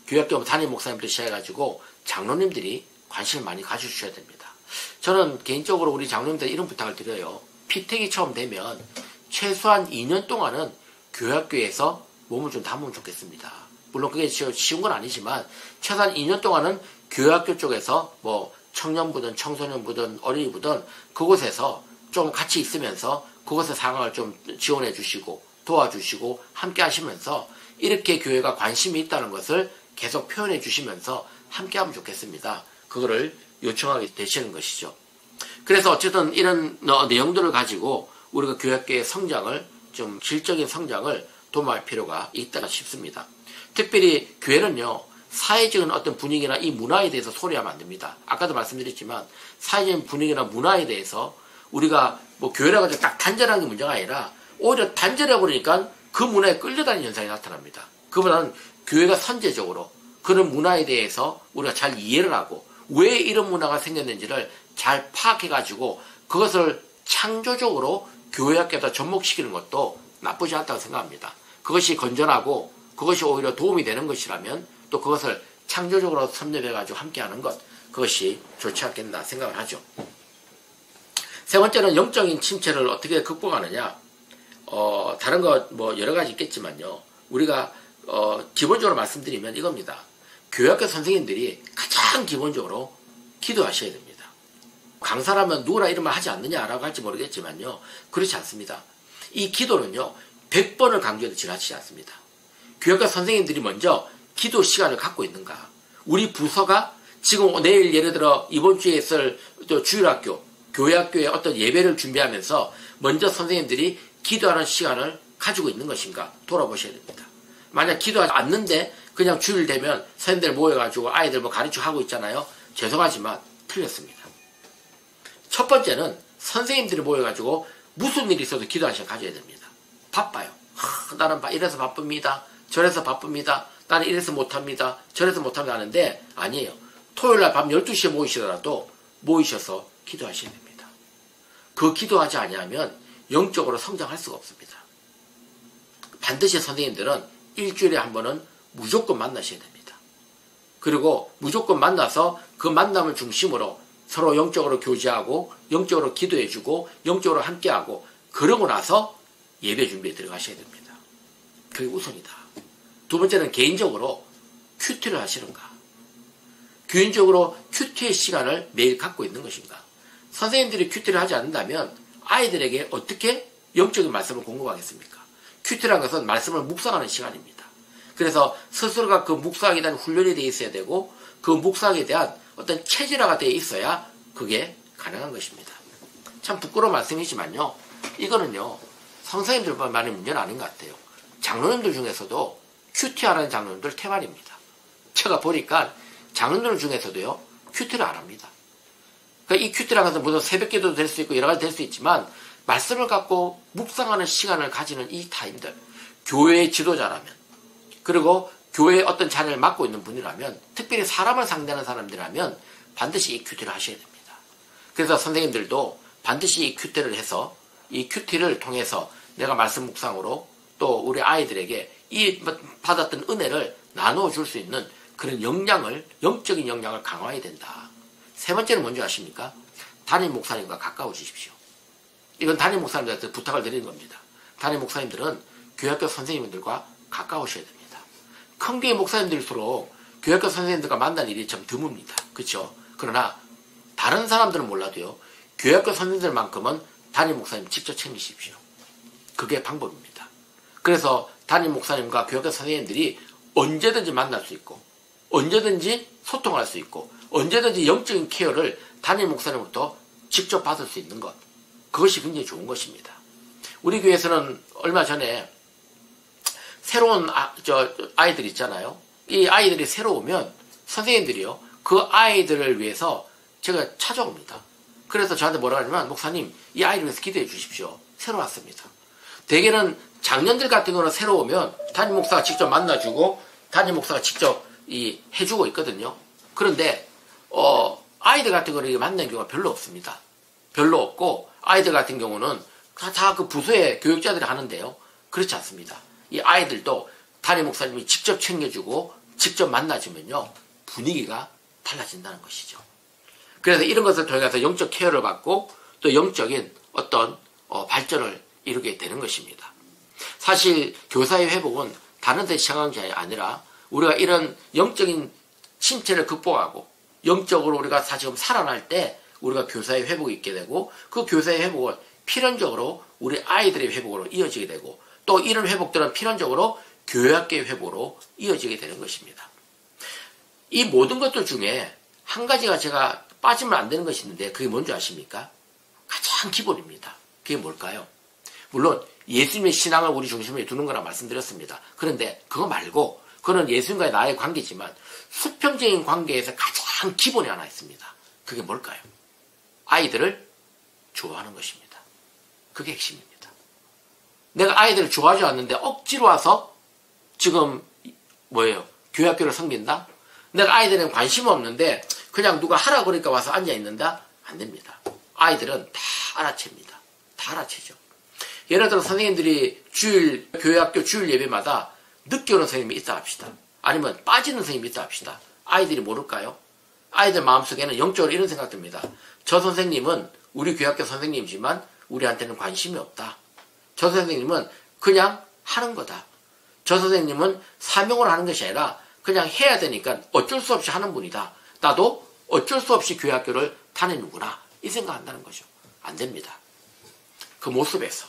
교회학교 담임 목사님부터 시작해가지고 장로님들이 관심을 많이 가져주셔야 됩니다. 저는 개인적으로 우리 장로님들 이런 부탁을 드려요. 피택이 처음 되면 최소한 2년 동안은 교회학교에서 몸을 좀 담으면 좋겠습니다. 물론 그게 쉬운 건 아니지만 최소한 2년 동안은 교회학교 쪽에서 뭐 청년부든 청소년부든 어린이부든 그곳에서 좀 같이 있으면서 그곳의 상황을 좀 지원해 주시고 도와주시고 함께 하시면서 이렇게 교회가 관심이 있다는 것을 계속 표현해 주시면서 함께 하면 좋겠습니다. 그거를 요청하게 되시는 것이죠. 그래서 어쨌든 이런 내용들을 가지고 우리가 교회학교의 성장을 좀 질적인 성장을 도모할 필요가 있다 싶습니다. 특별히 교회는요, 사회적인 어떤 분위기나 이 문화에 대해서 소리하면 안 됩니다. 아까도 말씀드렸지만 사회적인 분위기나 문화에 대해서 우리가 뭐 교회라고 해서 딱 단절하는 게 문제가 아니라 오히려 단절해버리니까 그 문화에 끌려다니는 현상이 나타납니다. 그보다는 교회가 선제적으로 그런 문화에 대해서 우리가 잘 이해를 하고 왜 이런 문화가 생겼는지를 잘 파악해가지고 그것을 창조적으로 교회학교에다 접목시키는 것도 나쁘지 않다고 생각합니다. 그것이 건전하고 그것이 오히려 도움이 되는 것이라면 또 그것을 창조적으로 섭렵해가지고 함께하는 것, 그것이 좋지 않겠나 생각을 하죠. 세 번째는 영적인 침체를 어떻게 극복하느냐. 다른 거 뭐 여러 가지 있겠지만요. 우리가 기본적으로 말씀드리면 이겁니다. 교회학교 선생님들이 가장 기본적으로 기도하셔야 됩니다. 강사라면 누구나 이런 말 하지 않느냐라고 할지 모르겠지만요. 그렇지 않습니다. 이 기도는요. 100번을 강조해도 지나치지 않습니다. 교회학교 선생님들이 먼저 기도 시간을 갖고 있는가. 우리 부서가 지금 내일 예를 들어 이번 주에 있을 또 주일학교, 교회학교의 어떤 예배를 준비하면서 먼저 선생님들이 기도하는 시간을 가지고 있는 것인가 돌아보셔야 됩니다. 만약 기도하지 않는데 그냥 주일 되면 선생님들 모여가지고 아이들 뭐 가르치고 하고 있잖아요. 죄송하지만 틀렸습니다. 첫 번째는 선생님들이 모여가지고 무슨 일이 있어도 기도하는 시간 가져야 됩니다. 바빠요. 나는 이래서 바쁩니다. 저래서 바쁩니다. 나는 이래서 못합니다. 저래서 못합니다 하는데 아니에요. 토요일날 밤 12시에 모이시더라도 모이셔서 기도하셔야 됩니다. 그 기도하지 아니하면 영적으로 성장할 수가 없습니다. 반드시 선생님들은 일주일에 한 번은 무조건 만나셔야 됩니다. 그리고 무조건 만나서 그 만남을 중심으로 서로 영적으로 교제하고 영적으로 기도해주고 영적으로 함께하고 그러고 나서 예배 준비에 들어가셔야 됩니다. 그게 우선이다. 두 번째는 개인적으로 큐티를 하시는가. 개인적으로 큐티의 시간을 매일 갖고 있는 것인가. 선생님들이 큐티를 하지 않는다면 아이들에게 어떻게 영적인 말씀을 공급하겠습니까? 큐티라는 것은 말씀을 묵상하는 시간입니다. 그래서 스스로가 그 묵상에 대한 훈련이 되어 있어야 되고 그 묵상에 대한 어떤 체질화가 되어 있어야 그게 가능한 것입니다. 참 부끄러운 말씀이지만요. 이거는요. 선생님들만의 문제는 아닌 것 같아요. 장로님들 중에서도 큐티하는 장로님들 태반입니다. 제가 보니까 장로님들 중에서도요. 큐티를 안 합니다. 그러니까 이 큐티라는 것은 무슨 새벽기도도 될 수 있고 여러 가지 될 수 있지만 말씀을 갖고 묵상하는 시간을 가지는 이 타임들, 교회의 지도자라면 그리고 교회의 어떤 자리를 맡고 있는 분이라면 특별히 사람을 상대하는 사람들이라면 반드시 이 큐티를 하셔야 됩니다. 그래서 선생님들도 반드시 이 큐티를 해서 이 큐티를 통해서 내가 말씀 묵상으로 또 우리 아이들에게 이 받았던 은혜를 나누어 줄 수 있는 그런 영적인 역량을 강화해야 된다. 세 번째는 뭔지 아십니까? 담임 목사님과 가까워지십시오. 이건 담임 목사님들한테 부탁을 드리는 겁니다. 담임 목사님들은 교회학교 선생님들과 가까우셔야 됩니다. 큰 교회 목사님들일수록 교회학교 선생님들과 만날 일이 참 드뭅니다. 그렇죠? 그러나 다른 사람들은 몰라도요. 교회학교 선생님들만큼은 담임 목사님 직접 챙기십시오. 그게 방법입니다. 그래서 담임 목사님과 교육교 선생님들이 언제든지 만날 수 있고 언제든지 소통할 수 있고 언제든지 영적인 케어를 담임 목사님부터 직접 받을 수 있는 것, 그것이 굉장히 좋은 것입니다. 우리 교회에서는 얼마 전에 새로운 아이들 있잖아요. 이 아이들이 새로 오면 선생님들이요, 그 아이들을 위해서 제가 찾아옵니다. 그래서 저한테 뭐라고 하냐면, 목사님, 이 아이를 위해서 기도해 주십시오. 새로 왔습니다. 대개는 작년들 같은 거는 새로 오면 담임 목사가 직접 만나주고 담임 목사가 직접 해주고 있거든요. 그런데 아이들 같은 거는 만나는 경우가 별로 없습니다. 별로 없고, 아이들 같은 경우는 다 그 부서의 교육자들이 하는데요. 그렇지 않습니다. 이 아이들도 담임 목사님이 직접 챙겨주고 직접 만나주면요, 분위기가 달라진다는 것이죠. 그래서 이런 것을 통해서 영적 케어를 받고 또 영적인 어떤 발전을 이루게 되는 것입니다. 사실 교사의 회복은 다른 데 시작한 게 아니라 우리가 이런 영적인 침체를 극복하고 영적으로 우리가 지금 살아날 때 우리가 교사의 회복이 있게 되고, 그 교사의 회복은 필연적으로 우리 아이들의 회복으로 이어지게 되고, 또 이런 회복들은 필연적으로 교회학교의 회복으로 이어지게 되는 것입니다. 이 모든 것들 중에 한 가지가 제가 빠지면 안 되는 것이 있는데, 그게 뭔지 아십니까? 가장 기본입니다. 그게 뭘까요? 물론 예수님의 신앙을 우리 중심에 두는 거라 말씀드렸습니다. 그런데 그거 말고, 그건 예수님과의 나의 관계지만 수평적인 관계에서 가장 기본이 하나 있습니다. 그게 뭘까요? 아이들을 좋아하는 것입니다. 그게 핵심입니다. 내가 아이들을 좋아하지 않는데 억지로 와서 지금 교회학교를 섬긴다? 내가 아이들에는 관심 없는데 그냥 누가 하라고 그러니까 와서 앉아있는다? 안 됩니다. 아이들은 다 알아챕니다. 다 알아채죠. 예를 들어 선생님들이 교회학교 주일 예배마다 늦게 오는 선생님이 있다 합시다. 아니면 빠지는 선생님이 있다 합시다. 아이들이 모를까요? 아이들 마음속에는 영적으로 이런 생각 듭니다. 저 선생님은 우리 교회학교 선생님이지만 우리한테는 관심이 없다. 저 선생님은 그냥 하는 거다. 저 선생님은 사명으로 하는 것이 아니라 그냥 해야 되니까 어쩔 수 없이 하는 분이다. 나도 어쩔 수 없이 교회학교를 다니는구나. 이 생각한다는 거죠. 안 됩니다. 그 모습에서,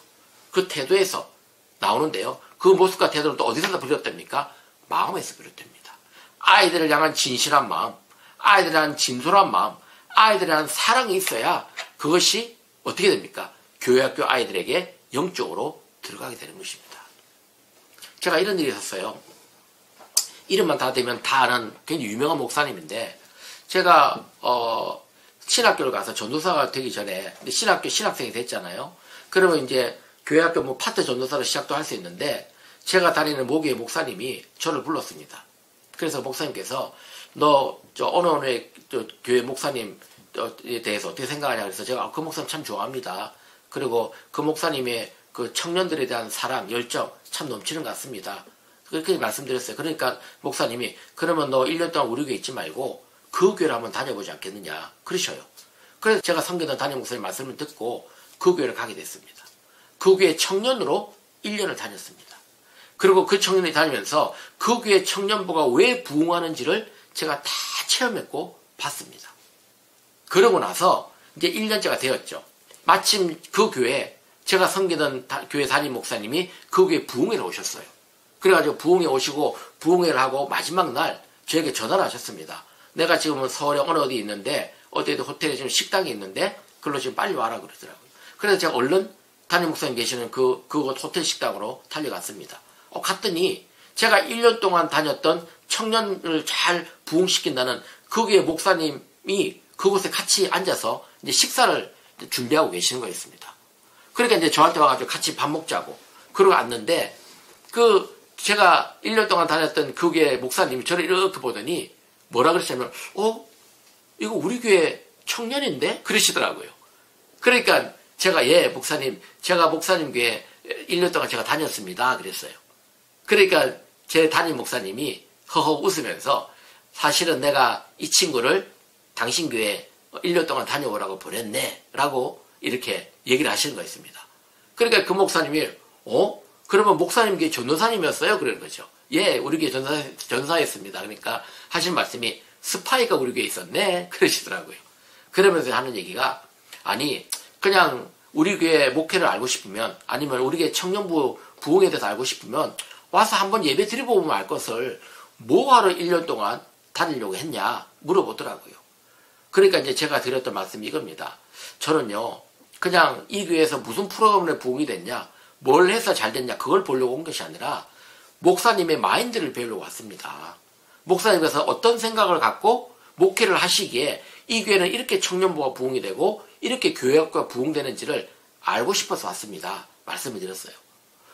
그 태도에서 나오는데요. 그 모습과 태도는 또 어디서 비롯됩니까? 마음에서 비롯됩니다. 아이들을 향한 진실한 마음, 아이들을 향한 진솔한 마음, 아이들을 향한 사랑이 있어야 그것이 어떻게 됩니까? 교회학교 아이들에게 영적으로 들어가게 되는 것입니다. 제가 이런 일이 있었어요. 이름만 다 되면 다 아는 굉장히 유명한 목사님인데, 제가 신학교를 가서 전도사가 되기 전에 신학교 신학생이 됐잖아요. 그러면 이제 교회학교 파트 전도사로 시작도 할 수 있는데, 제가 다니는 모교의 목사님이 저를 불렀습니다. 그래서 목사님께서 너 어느 교회 목사님에 대해서 어떻게 생각하냐 그래서 제가 그 목사님 참 좋아합니다. 그리고 그 목사님의 그 청년들에 대한 사랑, 열정 참 넘치는 것 같습니다. 그렇게 말씀드렸어요. 그러니까 목사님이 그러면 너 1년 동안 우리 교회 있지 말고 그 교회를 한번 다녀보지 않겠느냐 그러셔요. 그래서 제가 섬기던 담임 목사님 말씀을 듣고 그 교회를 가게 됐습니다. 그 교회 청년으로 1년을 다녔습니다. 그리고 그 청년이 다니면서 그 교회 청년부가 왜 부흥하는지를 제가 다 체험했고 봤습니다. 그러고 나서 이제 1년째가 되었죠. 마침 그 교회에 제가 섬기던 교회 담임 목사님이 그 교회에 부흥회를 오셨어요. 그래가지고 부흥회 오시고 부흥회를 하고 마지막 날 저에게 전화를 하셨습니다. 내가 지금 서울에 어디 있는데 어디에도 호텔에 지금 식당이 있는데 그걸로 지금 빨리 와라 그러더라고요. 그래서 제가 얼른 담임 목사님 계시는 그곳 호텔 식당으로 달려갔습니다. 갔더니 제가 1년 동안 다녔던 청년을 잘 부흥시킨다는 그 교회 목사님이 그곳에 같이 앉아서 이제 식사를 준비하고 계시는 거였습니다. 그러니까 이제 저한테 와가지고 같이 밥 먹자고 그러고 앉는데, 제가 1년 동안 다녔던 그 교회 목사님이 저를 이렇게 보더니 뭐라 그러시냐면, 이거 우리 교회 청년인데? 그러시더라고요. 그러니까 제가, 예, 목사님, 제가 목사님 교회 1년 동안 제가 다녔습니다. 그랬어요. 그러니까 제 담임 목사님이 허허 웃으면서, 사실은 내가 이 친구를 당신 교회 1년 동안 다녀오라고 보냈네. 라고 이렇게 얘기를 하시는 거였습니다. 그러니까 그 목사님이, 그러면 목사님 교회 전도사님이었어요? 그러는 거죠. 예, 우리 교회 전사였습니다. 그러니까 하신 말씀이 스파이가 우리 교회에 있었네? 그러시더라고요. 그러면서 하는 얘기가, 아니, 그냥 우리 교회 목회를 알고 싶으면 아니면 우리 교회 청년부 부흥에 대해서 알고 싶으면 와서 한번 예배 드려보면 알 것을 뭐하러 1년 동안 다니려고 했냐 물어보더라고요. 그러니까 이제 제가 드렸던 말씀이 이겁니다. 저는요 그냥 이 교회에서 무슨 프로그램에 부흥이 됐냐 뭘 해서 잘 됐냐 그걸 보려고 온 것이 아니라 목사님의 마인드를 배우려고 왔습니다. 목사님께서 어떤 생각을 갖고 목회를 하시기에 이 교회는 이렇게 청년부가 부흥이 되고 이렇게 교회학교가 부흥되는지를 알고 싶어서 왔습니다. 말씀을 드렸어요.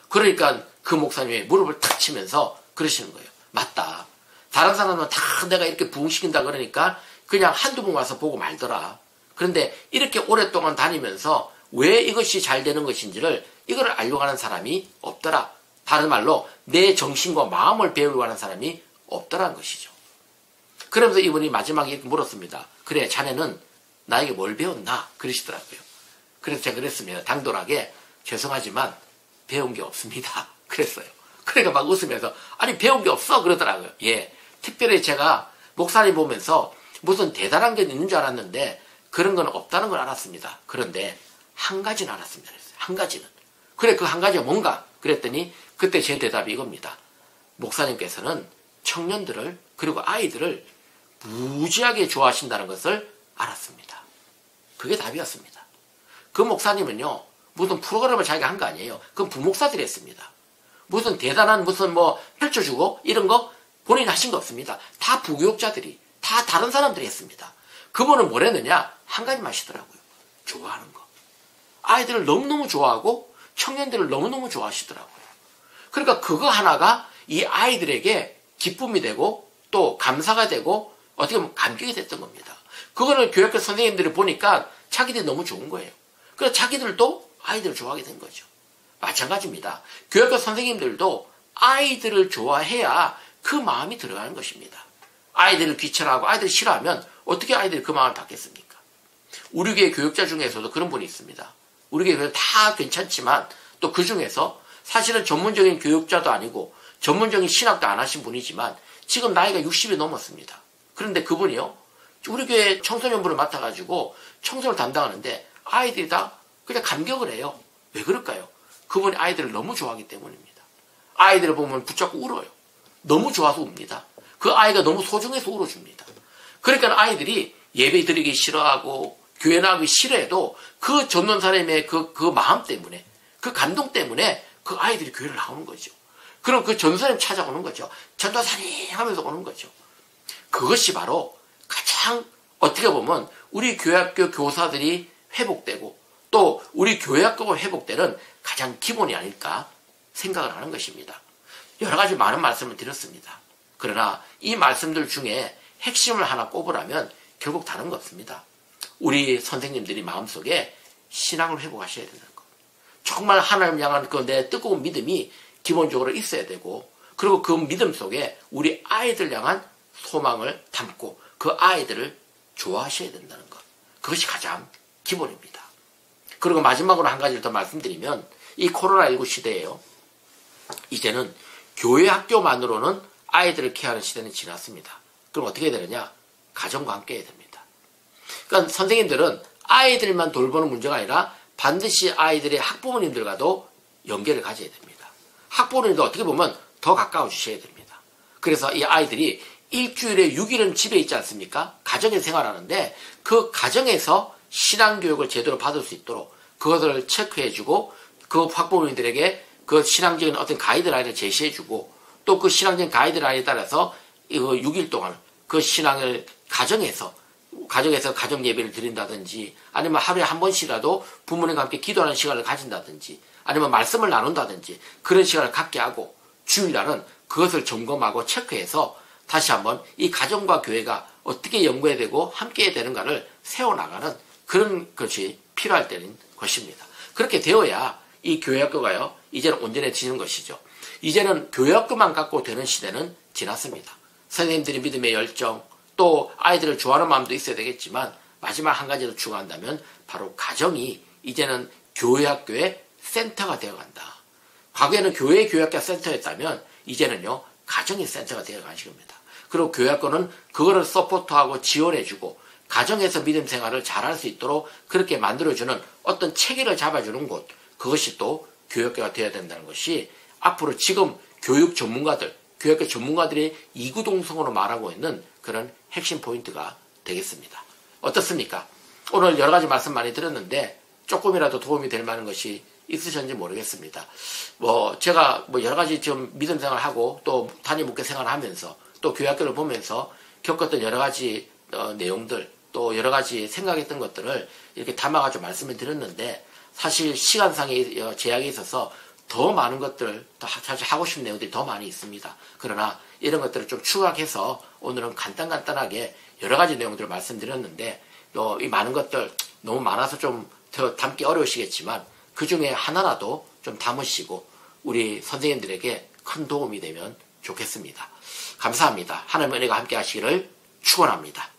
그러니까 그 목사님이 무릎을 탁 치면서 그러시는 거예요. 맞다. 다른 사람은 다 내가 이렇게 부흥시킨다 그러니까 그냥 한두 번 와서 보고 말더라. 그런데 이렇게 오랫동안 다니면서 왜 이것이 잘 되는 것인지를 이걸 알려고 하는 사람이 없더라. 다른 말로 내 정신과 마음을 배우려고 하는 사람이 없더라는 것이죠. 그러면서 이분이 마지막에 이렇게 물었습니다. 그래 자네는 나에게 뭘 배웠나? 그러시더라고요. 그래서 제가 그랬습니다. 당돌하게 죄송하지만 배운 게 없습니다. 그랬어요. 그러니까 막 웃으면서 아니 배운 게 없어 그러더라고요. 예, 특별히 제가 목사님 보면서 무슨 대단한 게 있는 줄 알았는데 그런 건 없다는 걸 알았습니다. 그런데 한 가지는 알았습니다. 한 가지는. 그래 그 한 가지가 뭔가? 그랬더니 그때 제 대답이 이겁니다. 목사님께서는 청년들을 그리고 아이들을 무지하게 좋아하신다는 것을 알았습니다. 그게 답이었습니다. 그 목사님은요 무슨 프로그램을 자기가 한 거 아니에요. 그건 부목사들이 했습니다. 무슨 대단한 무슨 뭐 펼쳐주고 이런 거 본인이 하신 거 없습니다. 다 부교육자들이 다 다른 사람들이 했습니다. 그분은 뭘 했느냐? 한 가지만 하시더라고요. 좋아하는 거. 아이들을 너무너무 좋아하고 청년들을 너무너무 좋아하시더라고요. 그러니까 그거 하나가 이 아이들에게 기쁨이 되고 또 감사가 되고 어떻게 보면 감격이 됐던 겁니다. 그거를 교육교 선생님들이 보니까 자기들이 너무 좋은 거예요. 그래서 자기들도 아이들을 좋아하게 된 거죠. 마찬가지입니다. 교육교 선생님들도 아이들을 좋아해야 그 마음이 들어가는 것입니다. 아이들을 귀찮아하고 아이들을 싫어하면 어떻게 아이들이 그 마음을 받겠습니까? 우리 교회 교육자 중에서도 그런 분이 있습니다. 우리 교회 다 괜찮지만 또 그 중에서 사실은 전문적인 교육자도 아니고 전문적인 신학도 안 하신 분이지만 지금 나이가 60이 넘었습니다. 그런데 그분이요. 우리 교회 청소년부를 맡아가지고 청소를 담당하는데 아이들이 다 그냥 감격을 해요. 왜 그럴까요? 그분이 아이들을 너무 좋아하기 때문입니다. 아이들을 보면 붙잡고 울어요. 너무 좋아서 웁니다. 그 아이가 너무 소중해서 울어줍니다. 그러니까 아이들이 예배 드리기 싫어하고 교회 나가기 싫어해도 그 전도사님의 그 마음 때문에 그 감동 때문에 그 아이들이 교회를 나오는 거죠. 그럼 그 전도사님 찾아오는 거죠. 전도사님 하면서 오는 거죠. 그것이 바로 가장 어떻게 보면 우리 교회학교 교사들이 회복되고 또 우리 교회학교가 회복되는 가장 기본이 아닐까 생각을 하는 것입니다. 여러 가지 많은 말씀을 드렸습니다. 그러나 이 말씀들 중에 핵심을 하나 꼽으라면 결국 다른 거 없습니다. 우리 선생님들이 마음속에 신앙을 회복하셔야 된다는 것. 정말 하나님 향한 그 내 뜨거운 믿음이 기본적으로 있어야 되고 그리고 그 믿음 속에 우리 아이들 향한 소망을 담고 그 아이들을 좋아하셔야 된다는 것. 그것이 가장 기본입니다. 그리고 마지막으로 한 가지를 더 말씀드리면 이 코로나19 시대에요. 이제는 교회 학교만으로는 아이들을 케어하는 시대는 지났습니다. 그럼 어떻게 해야 되느냐? 가정과 함께 해야 됩니다. 그러니까 선생님들은 아이들만 돌보는 문제가 아니라 반드시 아이들의 학부모님들과도 연계를 가져야 됩니다. 학부모님도 어떻게 보면 더 가까워 주셔야 됩니다. 그래서 이 아이들이 일주일에 6일은 집에 있지 않습니까? 가정에 생활하는데 그 가정에서 신앙교육을 제대로 받을 수 있도록 그것을 체크해주고 그 학부모님들에게 그 신앙적인 어떤 가이드라인을 제시해주고 또 그 신앙적인 가이드라인에 따라서 이거 6일 동안 그 신앙을 가정에서 가정 예배를 드린다든지 아니면 하루에 한 번씩이라도 부모님과 함께 기도하는 시간을 가진다든지 아니면 말씀을 나눈다든지 그런 시간을 갖게 하고 주일날은 그것을 점검하고 체크해서 다시 한번 이 가정과 교회가 어떻게 연구해야 되고 함께해야 되는가를 세워나가는 그런 것이 필요할 때는 것입니다. 그렇게 되어야 이 교회학교가요 이제는 온전해지는 것이죠. 이제는 교회학교만 갖고 되는 시대는 지났습니다. 선생님들이 믿음의 열정 또 아이들을 좋아하는 마음도 있어야 되겠지만 마지막 한 가지를 추가한다면 바로 가정이 이제는 교회학교의 센터가 되어간다. 과거에는 교회학교 센터였다면 이제는요 가정이 센터가 되어가는 겁니다. 그리고 교회학교는 그거를 서포트하고 지원해주고 가정에서 믿음 생활을 잘할 수 있도록 그렇게 만들어주는 어떤 체계를 잡아주는 곳, 그것이 또 교육계가 되어야 된다는 것이 앞으로 지금 교육 전문가들, 교육계 전문가들이 이구동성으로 말하고 있는 그런 핵심 포인트가 되겠습니다. 어떻습니까? 오늘 여러 가지 말씀 많이 드렸는데 조금이라도 도움이 될 만한 것이 있으셨는지 모르겠습니다. 제가 여러 가지 좀 믿음 생활하고 또 단임 목회 생활을 하면서 또 교육학교를 보면서 겪었던 여러 가지 내용들, 또 여러 가지 생각했던 것들을 이렇게 담아가지고 말씀을 드렸는데, 사실 시간상의 제약이 있어서 더 많은 것들, 사실 하고 싶은 내용들이 더 많이 있습니다. 그러나 이런 것들을 좀 추각해서 오늘은 간단하게 여러 가지 내용들을 말씀드렸는데, 이 많은 것들 너무 많아서 좀 더 담기 어려우시겠지만 그 중에 하나라도 좀 담으시고 우리 선생님들에게 큰 도움이 되면 좋겠습니다. 감사합니다. 하나님의 은혜가 함께 하시기를 축원합니다.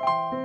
네.